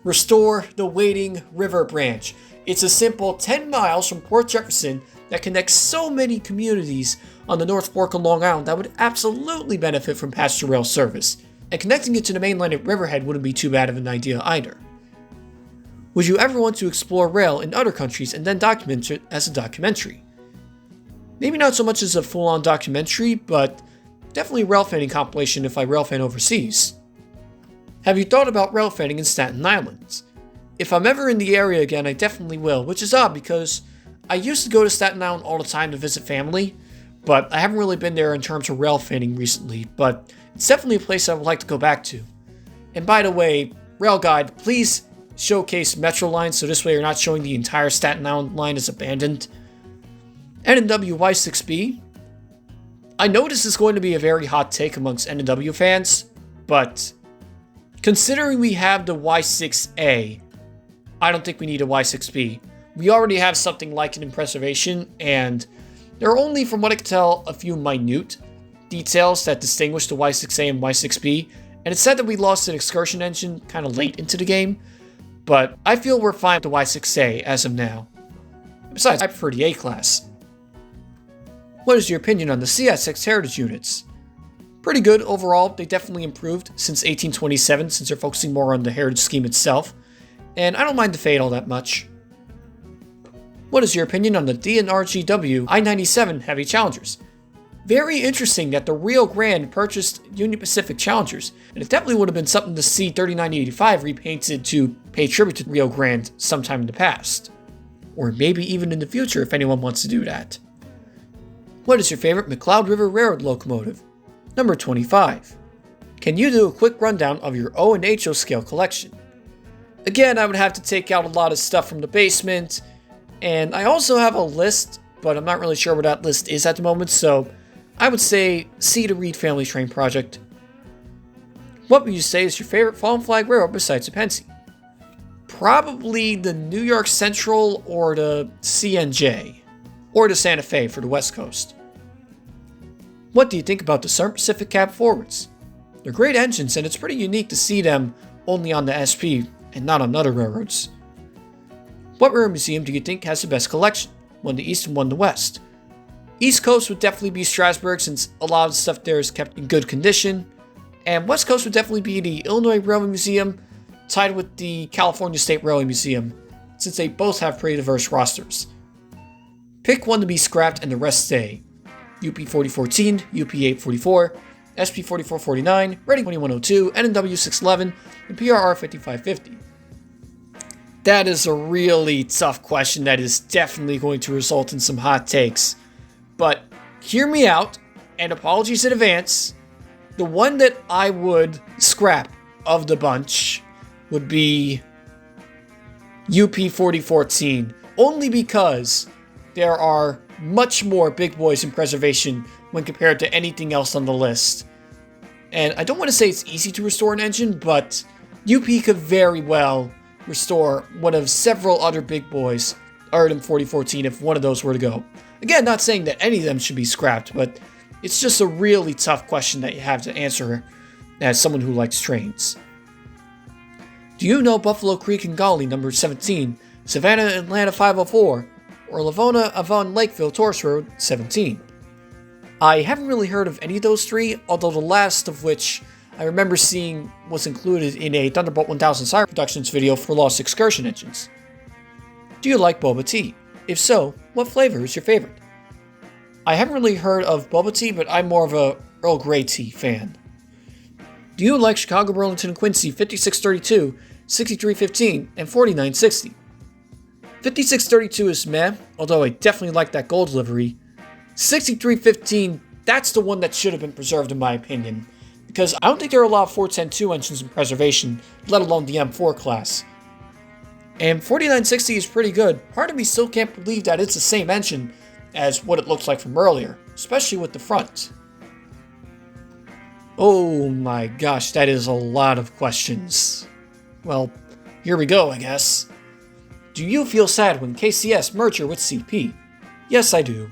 Restore the Wading River Branch. It's a simple 10 miles from Port Jefferson that connects so many communities on the North Fork of Long Island that would absolutely benefit from passenger rail service, and connecting it to the main line at Riverhead wouldn't be too bad of an idea either. Would you ever want to explore rail in other countries and then document it as a documentary? Maybe not so much as a full-on documentary, but definitely a railfanning compilation if I railfan overseas. Have you thought about railfanning in Staten Island? If I'm ever in the area again, I definitely will, which is odd because I used to go to Staten Island all the time to visit family, but I haven't really been there in terms of railfanning recently, but it's definitely a place I would like to go back to. And by the way, Rail Guide, please showcase Metro lines so this way you're not showing the entire Staten Island line as abandoned. N&W Y6B. I know this is going to be a very hot take amongst N&W fans, but considering we have the Y6A, I don't think we need a Y6B. We already have something like it in preservation, and there are only, from what I can tell, a few minute details that distinguish the Y6A and Y6B, and it's said that we lost an excursion engine kind of late into the game, but I feel we're fine with the Y6A as of now. Besides, I prefer the A-Class. What is your opinion on the CSX Heritage units? Pretty good overall, they definitely improved since 1827 since they're focusing more on the heritage scheme itself, and I don't mind the fade all that much. What is your opinion on the DNRGW I-97 Heavy Challengers? Very interesting that the Rio Grande purchased Union Pacific Challengers, and it definitely would have been something to see 3985 repainted to pay tribute to Rio Grande sometime in the past. Or maybe even in the future if anyone wants to do that. What is your favorite McLeod River Railroad locomotive? Number 25. Can you do a quick rundown of your O and HO scale collection? Again, I would have to take out a lot of stuff from the basement, and I also have a list, but I'm not really sure where that list is at the moment, so I would say see the Reed Family Train project. What would you say is your favorite Fallen Flag Railroad besides the Pensy? Probably the New York Central or the CNJ, or the Santa Fe for the West Coast. What do you think about the Southern Pacific Cab Forwards? They're great engines, and it's pretty unique to see them only on the SP and not on other railroads. What railroad museum do you think has the best collection? One the East and one the West. East Coast would definitely be Strasburg, since a lot of the stuff there is kept in good condition. And West Coast would definitely be the Illinois Railway Museum, tied with the California State Railway Museum, since they both have pretty diverse rosters. Pick one to be scrapped and the rest stay. UP 4014, UP 844, SP 4449, Reading 2102, NW 611, and PRR 5550. That is a really tough question that is definitely going to result in some hot takes. But hear me out, and apologies in advance. The one that I would scrap of the bunch would be UP 4014, only because there are much more big boys in preservation when compared to anything else on the list. And I don't want to say it's easy to restore an engine, but UP could very well restore one of several other big boys other than 4014 if one of those were to go. Again, not saying that any of them should be scrapped, but it's just a really tough question that you have to answer as someone who likes trains. Do you know Buffalo Creek and Golly number 17, Savannah Atlanta 504, or Lavona Avon Lakeville Taurus Road 17? I haven't really heard of any of those three, although the last of which I remember seeing was included in a Thunderbolt 1000 Siren Productions video for Lost Excursion engines. Do you like boba tea? If so, what flavor is your favorite? I haven't really heard of boba tea, but I'm more of a Earl Grey tea fan. Do you like Chicago, Burlington, and Quincy 5632, 6315, and 4960? 5632 is meh, although I definitely like that gold livery. 6315, that's the one that should have been preserved in my opinion, because I don't think there are a lot of 410-2 engines in preservation, let alone the M4 class. And 4960 is pretty good. Part of me still can't believe that it's the same engine as what it looks like from earlier, especially with the front. Oh my gosh, that is a lot of questions. Well, here we go, I guess. Do you feel sad when KCS merger with CP? Yes, I do.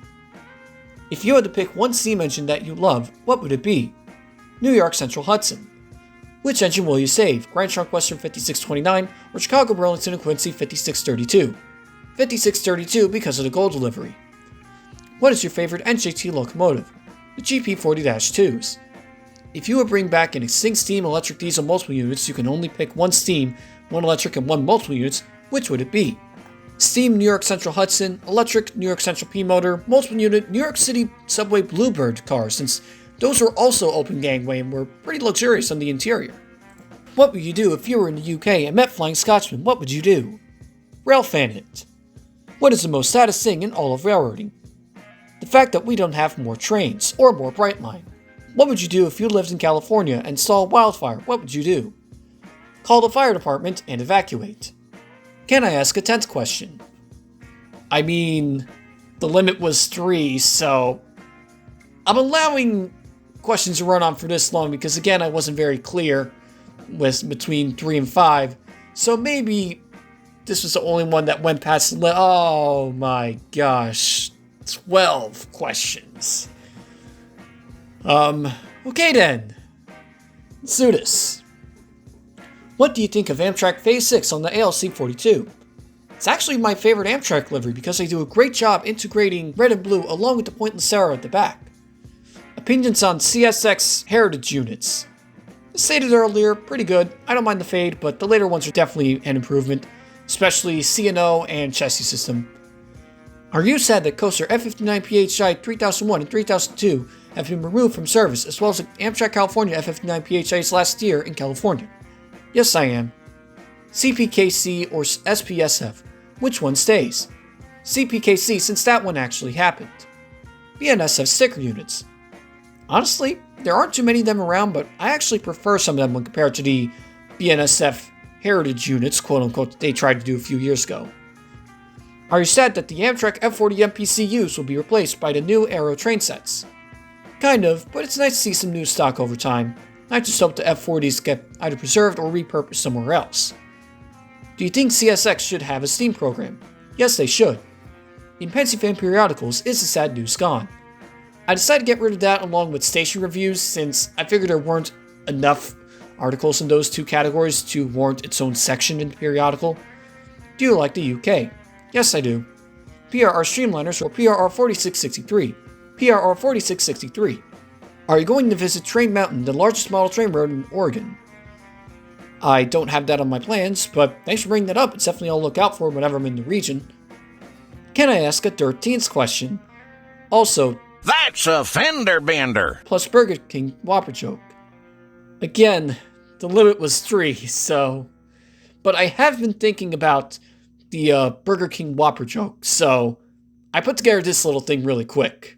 If you had to pick one steam engine that you love, what would it be? New York Central Hudson. Which engine will you save? Grand Trunk Western 5629 or Chicago Burlington and Quincy 5632? 5632 because of the gold delivery. What is your favorite NJT locomotive? The GP 40-2s. If you would bring back an extinct steam electric diesel multiple units, you can only pick one steam, one electric, and one multiple units. Which would it be? Steam New York Central Hudson, electric New York Central P motor, multiple unit New York City Subway Bluebird cars, since those were also open gangway and were pretty luxurious on the interior. What would you do if you were in the UK and met Flying Scotsman? What would you do? Railfan it. What is the most saddest thing in all of railroading? The fact that we don't have more trains or more Brightline. What would you do if you lived in California and saw a wildfire? What would you do? Call the fire department and evacuate. Can I ask a 10th question? I mean, the limit was 3, so I'm allowing questions to run on for this long because, again, I wasn't very clear with between 3 and 5. So maybe this was the only one that went past the limit. Oh my gosh. 12 questions. Okay then. Let's do this. What do you think of Amtrak Phase 6 on the ALC 42? It's actually my favorite Amtrak livery because they do a great job integrating red and blue along with the pointless arrow at the back. Opinions on CSX heritage units. As stated earlier, pretty good. I don't mind the fade, but the later ones are definitely an improvement, especially CNO and chassis system. Are you sad that Coaster F59 PHI 3001 and 3002 have been removed from service, as well as the Amtrak California F59 PHIs last year in California? Yes, I am. CPKC or SPSF, which one stays? CPKC, since that one actually happened. BNSF sticker units. Honestly, there aren't too many of them around, but I actually prefer some of them when compared to the BNSF heritage units, quote unquote, that they tried to do a few years ago. Are you sad that the Amtrak F40 MPCUs will be replaced by the new Aero train sets? Kind of, but it's nice to see some new stock over time. I just hope the F40s get either preserved or repurposed somewhere else. Do you think CSX should have a Steam program? Yes, they should. In Pensyfan periodicals, is the sad news gone? I decided to get rid of that along with station reviews since I figured there weren't enough articles in those two categories to warrant its own section in the periodical. Do you like the UK? Yes, I do. PRR Streamliners or PRR 4663. PRR 4663. Are you going to visit Train Mountain, the largest model train road in Oregon? I don't have that on my plans, but thanks for bringing that up. It's definitely I'll look out for whenever I'm in the region. Can I ask a 13th question? Also, That's a fender bender. plus Burger King Whopper joke. Again, the limit was 3, so... But I have been thinking about the Burger King Whopper joke, so I put together this little thing really quick.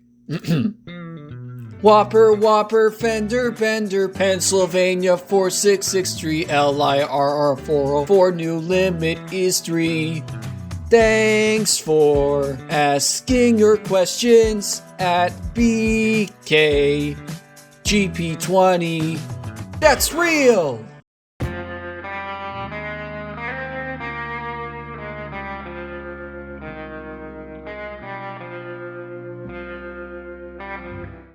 Whopper, Whopper, Fender, Bender, Pennsylvania 4663, LIRR 404, new limit is 3. Thanks for asking your questions at BKGP20. That's real!